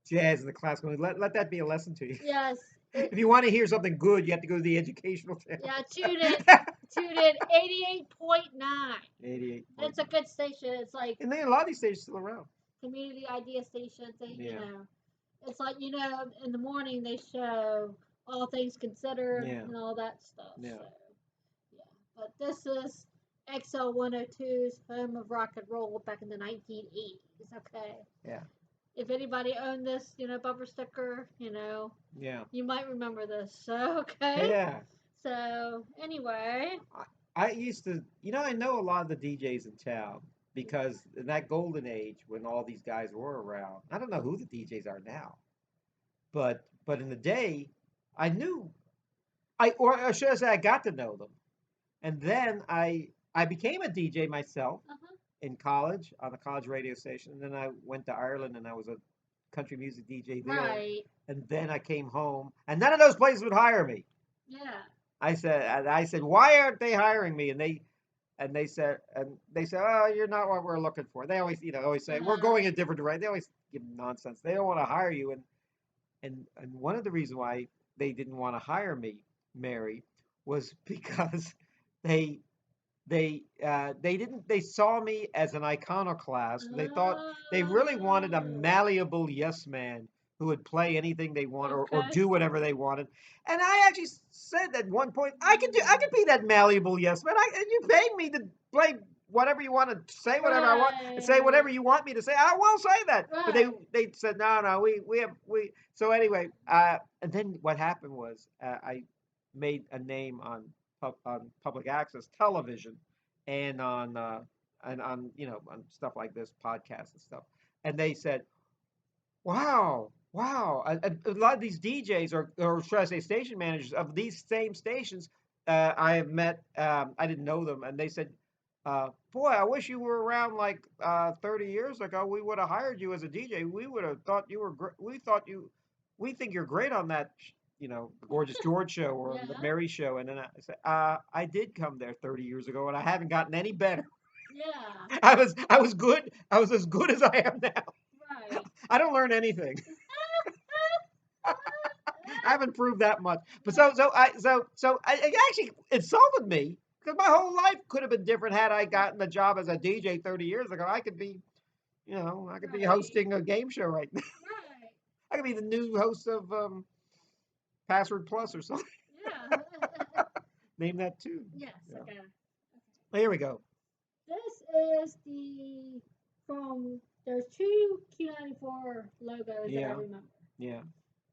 jazz and the classical. Let that be a lesson to you. Yes. If you want to hear something good, you have to go to the educational channel. Yeah, tuned in 88.9. 88. It's a good station. It's like And then a lot of these stations still around. community idea stations. They, Yeah. it's like in the morning they show all things considered Yeah. and all that stuff. Yeah. So, yeah. But this is XL 102's home of rock and roll back in the 1980s. Okay. Yeah. If anybody owned this, bumper sticker, Yeah. you might remember this. So, okay. Yeah. So, anyway. I used to, I know a lot of the DJs in town because in that golden age when all these guys were around, I don't know who the DJs are now, but in the day, I knew, or should I say, I got to know them, and then I became a DJ myself Uh-huh. in college on a college radio station, and then I went to Ireland and I was a country music DJ there, Right. and then I came home, and none of those places would hire me. Yeah. I said, why aren't they hiring me? And they said, oh, you're not what we're looking for. They always say we're going a different direction. They always give nonsense. They don't want to hire you, and one of the reasons why they didn't want to hire me, Mary, was because they they saw me as an iconoclast. They thought they really wanted a malleable yes man who would play anything they want or Okay. do whatever they wanted. And I actually said at one point, I could be that malleable yes man. And you paid me to play whatever you want to say, whatever I want, and say whatever you want me to say. I will say that. Right. But they said no, we. So anyway, and then what happened was I made a name on public access television and on on stuff like this podcast and stuff, and they said, wow, a lot of these DJs or should I say station managers of these same stations I have met, I didn't know them, and they said, boy, I wish you were around like 30 years ago. We would have hired you as a DJ. We would have thought you were we think you're great on that the Gorgeous George show or the Yeah. Mary show. And then I said, I did come there 30 years ago and I haven't gotten any better. Yeah. I was good. I was as good as I am now. Right. I don't learn anything. I haven't proved that much. But it actually insulted me because my whole life could have been different had I gotten the job as a DJ 30 years ago. I could be, I could be Right. hosting a game show right now. Right. I could be the new host of Password Plus or something. Yeah. Name that too. Yes. Yeah. Okay. Here we go. This is there's two Q94 logos that I Yeah. remember. Yeah.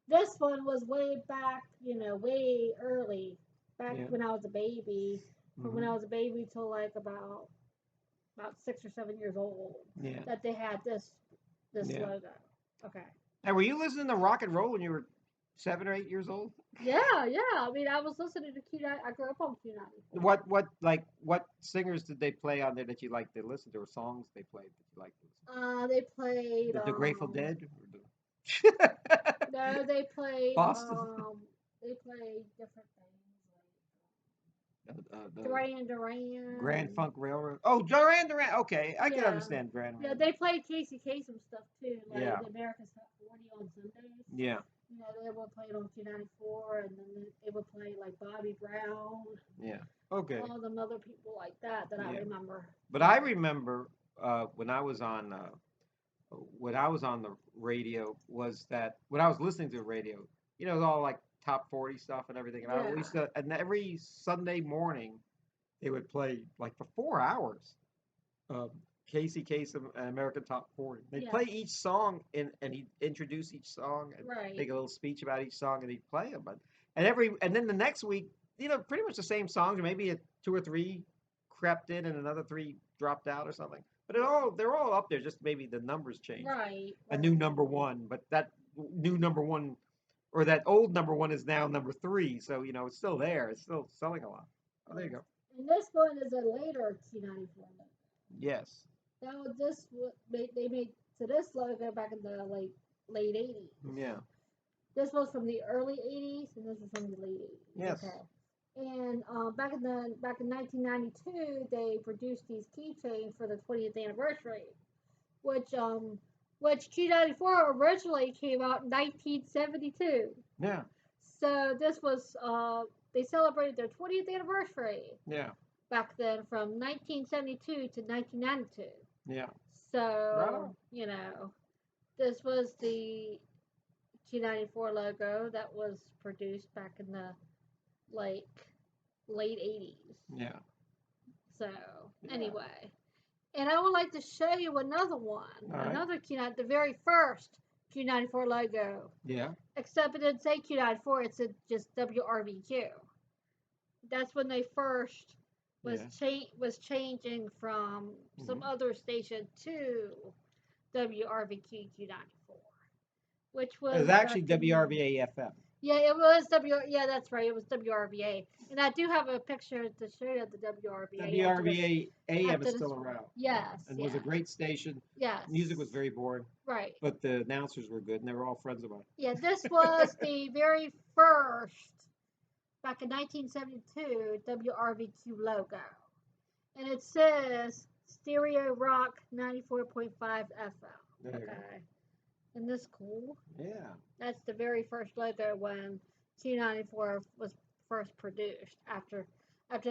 This one was way back, way early, back Yeah. when I was a baby. From when Mhm. I was a baby till like about 6 or 7 years old. Yeah. That they had this Yeah. logo. Okay. Now, were you listening to rock and roll when you were 7 or 8 years old? Yeah. I mean, I was listening to Q90. I grew up on Q90. What singers did they play on there that you liked to listen to, or songs they played that you liked to listen to? They played The Grateful Dead? No, they played Boston? they played different things The like Duran. Grand Funk Railroad. Oh, Duran Duran. Okay, I can Yeah. understand Duran. Yeah, they played Casey Kasem stuff too, like Yeah. the America's Top 40 on Sundays. Yeah. They would play it on Q94, and then they would play like Bobby Brown. Yeah. Okay. All them other people like that I Yeah. remember. But I remember when I was on the radio was that when I was listening to the radio, it was all like top 40 stuff and everything. And I used to, and every Sunday morning they would play like for 4 hours. Casey Kasem and American Top 40. They'd play each song and he'd introduce each song and make a little speech about each song and he'd play them. And then the next week, pretty much the same songs, maybe 2 or 3 crept in and another 3 dropped out or something. But they're all up there, just maybe the numbers changed. Right. A new number one, but that new number one or that old number one is now number 3. So, it's still there. It's still selling a lot. Oh, there you go. And this one is a later Q94 logo. Yes. Now they made to this logo back in the late 80s. Yeah. This was from the early 80s, and this was from the late 80s. Yes. Okay. And back in 1992, they produced these keychains for the 20th anniversary, which Q94 originally came out in 1972. Yeah. So this was they celebrated their 20th anniversary Yeah. back then from 1972 to 1992. Yeah. Right So, on. this was the Q94 logo that was produced back in the like late 80s. Yeah. So, Yeah. anyway, and I would like to show you another one, All right. another Q9, the very first Q94 logo. Yeah. Except it didn't say Q94, it said just WRVQ. That's when they first was was changing from some other station to WRVQ Q94, which It was was actually back in, WRVA FM. yeah, it was Yeah, that's right. It was WRVA, and I do have a picture to show you of the WRVA WRVA AM after is this. still around. Yes, And was a yes, great station. yes. Music was very boring, Right. but the announcers were good, and they were all friends of mine. Yeah, this was the very first, back in 1972, WRVQ logo. And it says Stereo Rock 94.5 FM. Okay. Isn't this cool? Yeah. That's the very first logo when Q94 was first produced after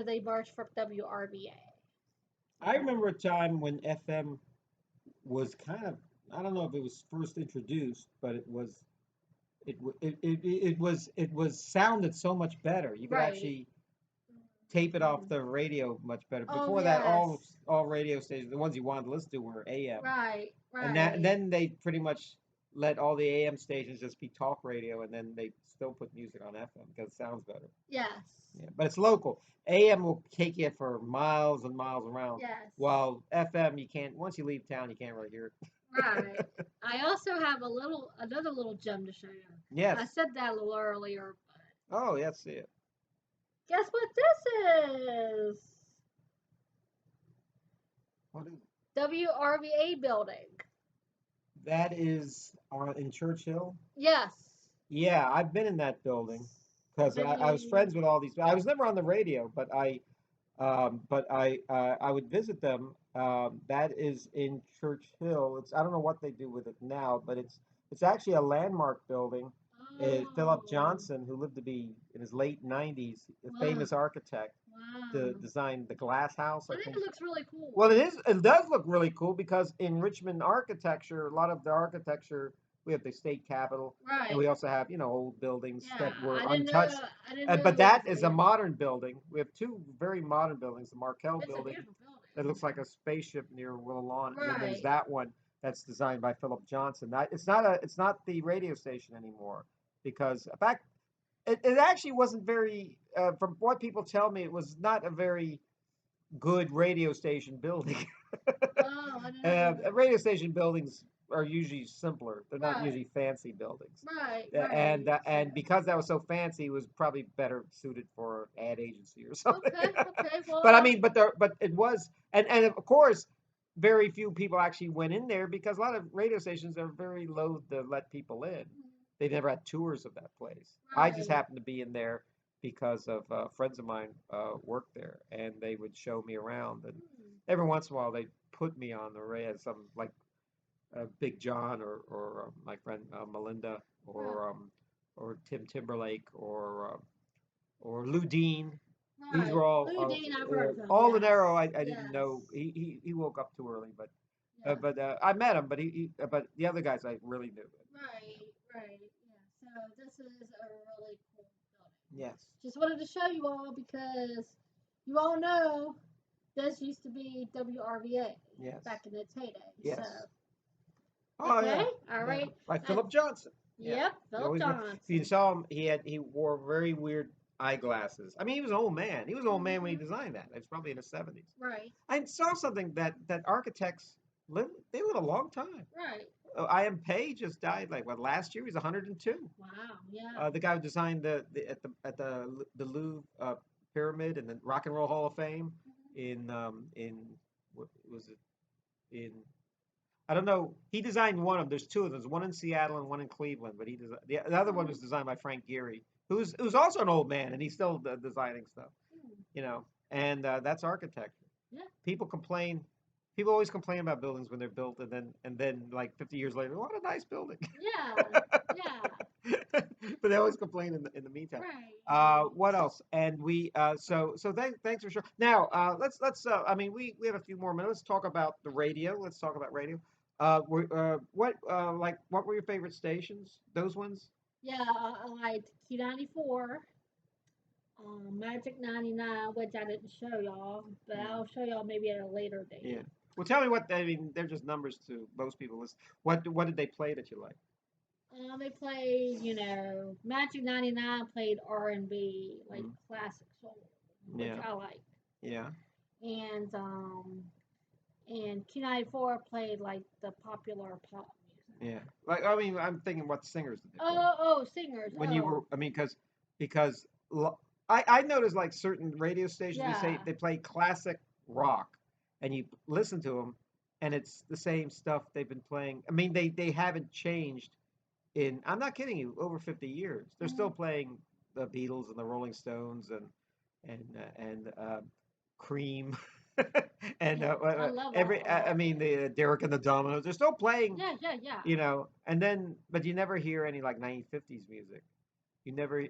they merged from WRVA. I remember a time when FM was kind of, I don't know if it was first introduced, but it was sounded so much better. You could Right. actually tape it off the radio much better. Oh, Before that, yes. all radio stations, the ones you wanted to listen to, were AM. Right, And right. then they pretty much let all the AM stations just be talk radio, and then they still put music on FM because it sounds better. Yes. Yeah, but it's local. AM will take you for miles and miles around. Yes. While FM, you can't. Once you leave town, you can't really hear it. Right. I also have another little gem to show you. Yes. I said that a little earlier, but Oh, yeah, see it. guess what this is? What is it? WRVA building. That is in Churchill. Yes. Yeah, I've been in that building because I was friends with all these. I was never on the radio, but I would visit them. That is in Churchill. I don't know what they do with it now, but it's actually a landmark building. Philip Johnson, who lived to be in his late 90s, a famous architect, designed the glass house. I think it looks really cool. Well, it is. It does look really cool because in Richmond architecture, a lot of the architecture, we have the state capitol, Right. and we also have old buildings that were I didn't untouched. know But that was is a modern building. We have two very modern buildings: the Markel It's a building beautiful building. that looks like a spaceship near Willow Lawn, and then there's Right. that one that's designed by Philip Johnson. It's not the radio station anymore because back it actually wasn't very. From what people tell me, it was not a very good radio station building. Oh, I didn't know. Radio station buildings are usually simpler. They're not Right. usually fancy buildings. Right. And because that was so fancy, it was probably better suited for an ad agency or something. Okay. Well. But I mean, but it was, and of course, very few people actually went in there because a lot of radio stations are very loath to let people in. They never had tours of that place. I just Right. happened to be in there because of friends of mine worked there, and they would show me around. And every once in a while, they'd put me on the radio, some like Big John or my friend Melinda or Tim Timberlake or Lou Dean. Right. These were all Lou Dean, I've heard of him. all Yes. in arrow. I didn't Yes. know he woke up too early, but Yes. I met him. But the other guys I really knew. Right. Yeah. So this is a really cool building. Yes. Just wanted to show you all because you all know this used to be WRVA. Yes. Back in its heyday. Yes. So. Oh Okay. yeah. All right. Yeah. Like Philip Johnson. Yep. Yeah. Philip Johnson. If you saw him, he wore very weird eyeglasses. I mean, he was an old man. He was an old man when he designed that. It's probably in his 70s. Right. I saw something that architects live a long time. Right. I.M. Pei just died last year? He was 102. Wow. Yeah. The guy who designed the Louvre pyramid and the Rock and Roll Hall of Fame in what was it in I don't know. He designed one of them. There's two of them. There's one in Seattle and one in Cleveland. But the other one was designed by Frank Gehry, who's also an old man, and he's still designing stuff. And that's architecture. Yeah. People complain. People always complain about buildings when they're built, and then like 50 years later, what a nice building. Yeah. But But they always complain in the meantime. What else? And thanks for sure. Now, let's I mean we have a few more minutes. Let's talk about the radio. Let's talk about radio. What were your favorite stations? Those ones? Yeah, I liked Q94, Magic 99, which I didn't show y'all, but Mm. I'll show y'all maybe at a later Yeah. date. Well, tell me what I mean. They're just numbers to most people. What did they play that you like? They played, Magic 99 played R&B, like Mm. classic soul, which Yeah. I liked. Yeah. And Q94 played like the popular pop music. Yeah. Like I mean, I'm thinking what singers did they play? Oh, singers. When you were, Oh, I mean, because I noticed like certain radio stations they say yeah. they play classic rock, and you listen to them, and it's the same stuff they've been playing. I mean, they haven't changed in. I'm not kidding you. Over 50 years, they're still Mhm. playing the Beatles and the Rolling Stones and Cream. And Yeah, I love every all I of mean it. the Derek and the Dominoes, they're still playing, Yeah, yeah, yeah. and then but you never hear any like 1950s music. You never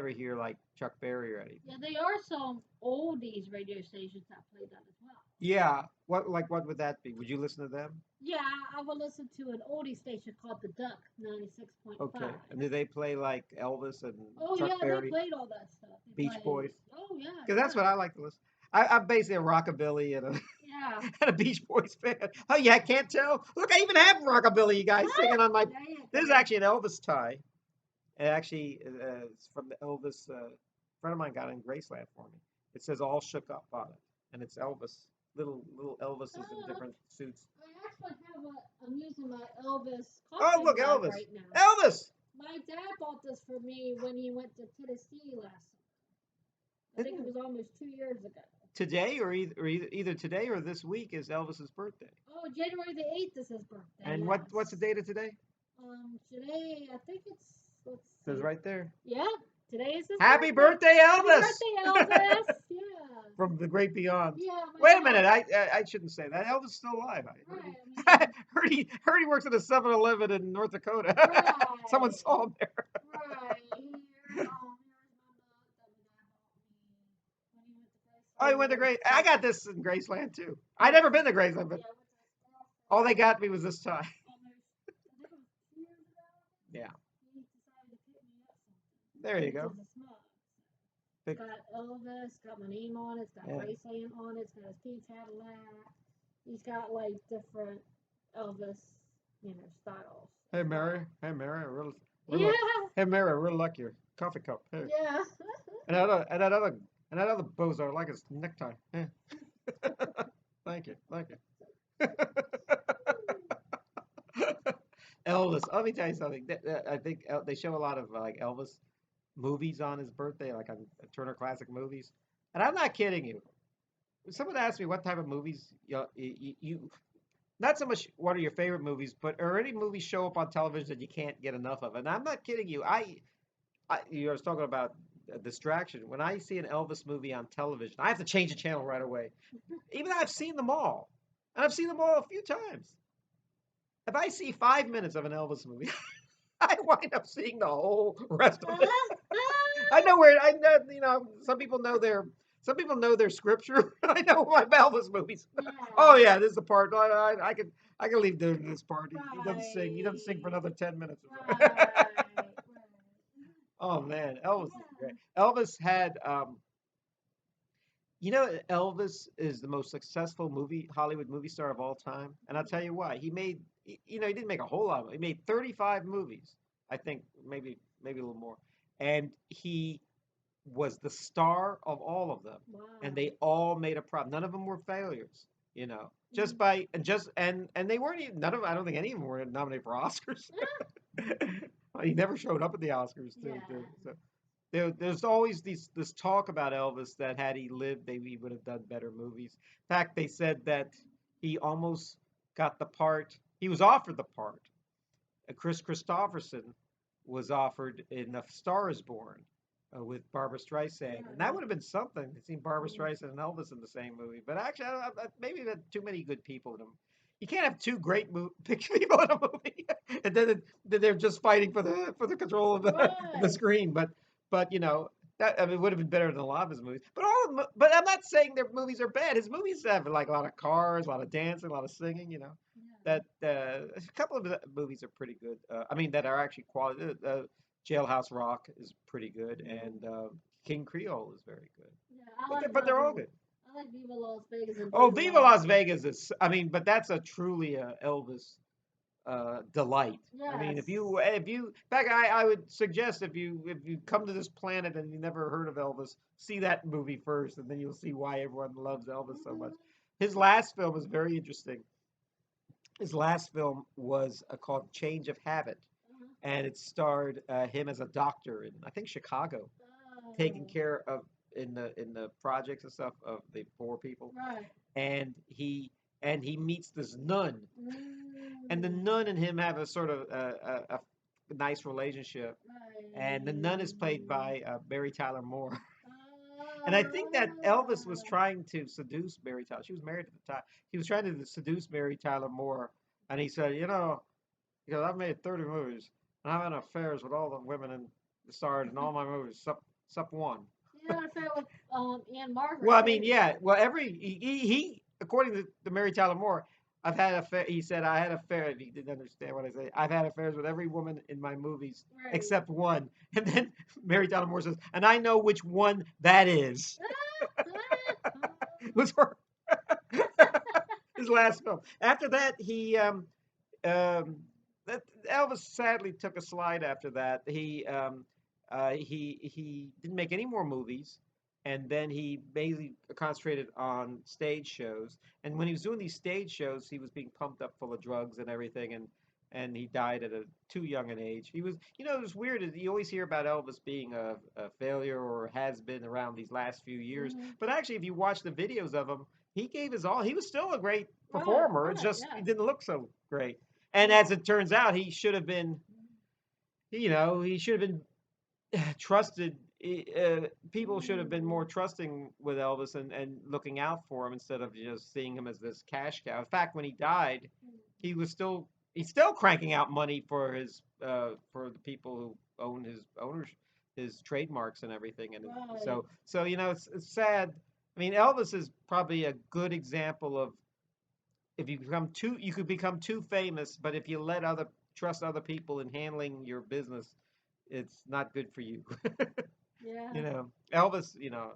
hear like Chuck Berry or Yeah, anything. there are some oldies radio stations that play that as well. Yeah, what would that be? Would you listen to them? Yeah, I would listen to an oldie station called The Duck 96.5. Okay, and do they play like Elvis and Oh Chuck yeah, they Berry, played all that stuff. They Beach played. Boys? Oh yeah, Because that's what yeah, I like to listen. I'm basically a rockabilly and a yeah. and a Beach Boys fan. Oh yeah, I can't tell. Look, I even have rockabilly, you guys, singing on my. There you This is go. actually an Elvis tie. It actually it's from the Elvis. Friend of mine got it in Graceland for me. It says "All Shook Up" on it, and it's Elvis. Little Elvises in Oh, different suits. I actually have I'm using my Elvis Oh, coffee look, mug Elvis! right now. Elvis! My dad bought this for me when he went to Tennessee last summer. I think it Isn't was almost 2 years ago. today or either today or this week is Elvis's birthday? Oh, January the 8th is his birthday. And what's the Yes. date of today? Today I think it's let's It says see. right there. Yeah, today is his Happy birthday. birthday, Happy Elvis! birthday, Elvis! Yeah. From the great beyond. Yeah, my Wait a dad. minute, I shouldn't say that. Elvis is still alive. I heard Right. he, heard he works at a 7-Eleven in North Dakota. Someone Right. saw him there. Right. Here's my mug that my dad bought me when he went to Oh, he went to Graceland. Grace. I got this in Graceland too. I Yes. never been to Graceland, but Yeah, I went to his house all they got me was this tie. almost, I think it was 2 years ago. Yeah, He decided to pick me up something, there you which go. is a smug. Big, Got Elvis, got my name on it, it's got yeah. Graceland on it, it's got his pink Cadillac. He's got like different Elvis, styles Hey as well. Mary, hey Mary, Yeah, hey Mary, I really like your coffee cup. Hey, yeah. and that other bozo, I like his necktie. Hey. Thank you, thank you. Elvis, let me tell you something. I think they show a lot of like Elvis movies on his birthday, like on Turner Classic Movies. And I'm not kidding you. If someone asked me what type of movies you not so much what are your favorite movies, but are any movies show up on television that you can't get enough of? And I'm not kidding you. I was talking about distraction. When I see an Elvis movie on television, I have to change the channel right away. Even though I've seen them all, and I've seen them all a few times. If I see 5 minutes of an Elvis movie, I wind up seeing the whole rest of it. I know where I know. Some people know their scripture. I know my Elvis movies. Oh Yeah. yeah, this is the part. I can leave doing this part. He doesn't sing. He doesn't sing for Right. another 10 minutes. Right. Oh man, Elvis is great. Yeah. Elvis had Elvis is the most successful Hollywood movie star of all time, and I'll tell you why. He didn't make a whole lot. He made 35 movies, I think, maybe a little more, and he was the star of all of them, and Wow. they all made a profit. None of them were failures, just Mm. by and they weren't even none of. I don't think any of them were nominated for Oscars. He never showed up at the Oscars too. Yeah. So there's always this talk about Elvis that had he lived, he would have done better movies. In fact, they said that he almost got the part. He was offered the part. Chris Christopherson was offered in A Star Is Born with Barbara Streisand, and that Right. would have been something to see Barbara Mm. Streisand and Elvis in the same movie. But actually, maybe there too many good people in them. you can't have two great people in a movie, and then they're just fighting for the control of the Right. screen. But you know that I mean, it would have been better than a lot of his movies. But but I'm not saying their movies are bad. His movies have like a lot of cars, a lot of dancing, a lot of singing. You know Yeah. that a couple of the movies are pretty good. I mean that are actually quality. Jailhouse Rock is pretty good, and King Creole is very good. Yeah, I like But they're all good. I like Viva Las Vegas and Oh, Viva Viva Las Las Vegas. Vegas is. I mean, but that's a truly Elvis delight. I mean, Yes. in fact, I would suggest if you come to this planet and you never heard of Elvis, see that movie first, and then you'll see why everyone loves Elvis so much. Mhm. His last film is very interesting. His last film was called Change of Habit, Uh-huh. and it starred him as a doctor in I think Chicago, taking Oh, care of in the projects and stuff of the poor people, right. and he meets this nun, and the Mm, nun and him have a sort of a nice relationship, and the nun is played right. by Mary Tyler Moore. And I think that Elvis was Ah. trying to seduce Mary Tyler. She was married at the time. He was trying to seduce Mary Tyler Moore, and he said, you know, because I've made 30 movies, and I've had affairs with all the women in the starred in all my movies, except one. You had an affair with Anne Well, Margaret I mean, too. yeah. Well, he according to Mary Tyler Moore, I've had affair. He said I had affair. He didn't understand what I said. I've had affairs with every woman in my movies Right. except one. And then Mary Tyler Moore says, and I know which one that is. It was her. His last film. After that, um, that Elvis sadly took a slide after that. He didn't make any more movies, and then he basically concentrated on stage shows. And when he was doing these stage shows, he was being pumped up full of drugs and everything, and he died at a too young an age. He was, you know, it was weird. You always hear about Elvis being a failure or has been around these last few years, Hmm. but actually, if you watch the videos of him, he gave his all. He was still a great Right. performer. It's Right. just he Yeah. didn't look so great. And Yeah. as it turns out, he should have been, you know, he should have been trusted. People should have been more Mm, trusting with Elvis and looking out for him instead of just seeing him as this cash cow. In fact, when he died, he was still he's still cranking out money for the people who own his owners his trademarks and everything. And right. so you know it's sad. I mean, Elvis is probably a good example of if you could become too famous, but if you let other trust other people in handling your business, it's not good for you. You Yeah. know, Elvis, you know,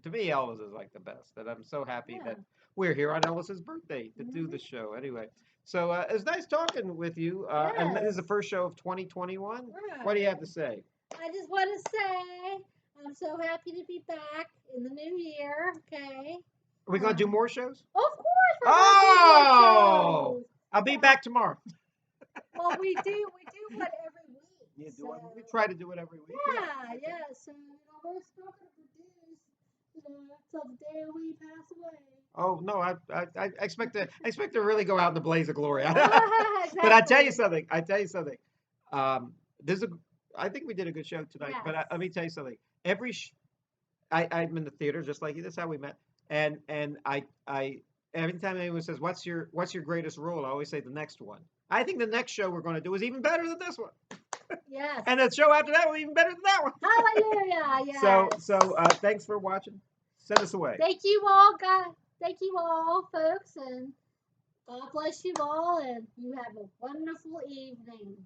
to me, Elvis is like the best, and I'm so happy Yeah. that we're here on Elvis's birthday to do Hmm. the show. Anyway, so it's nice talking with you, and this is the Yes. first show of 2021. What do you have Right. to say? I just want to say I'm so happy to be back in the new year. Okay. Are we gonna do more shows? Of course we're gonna do more Oh, shows. I'll be back tomorrow. Well, we do one every week. You do So it. We try to do it every week. Yeah. yeah, Okay. yeah. So we're still gonna produce, till the day we pass away. Oh no, I expect to really go out in the blaze of glory. But I tell you Exactly. something. I tell you something. There's a. I think we did a good show tonight. Yes. But let me tell you something. I'm in the theater just like you. That's how we met. And I every time anyone says what's your greatest role, I always say the next one. I think the next show we're going to do is even better than this one, Yes. and the show after that will be even better than that one. Hallelujah. So Yes. thanks for watching. Send us away. Thank you all, guys. Thank you all, folks, and God bless you all, and you have a wonderful evening.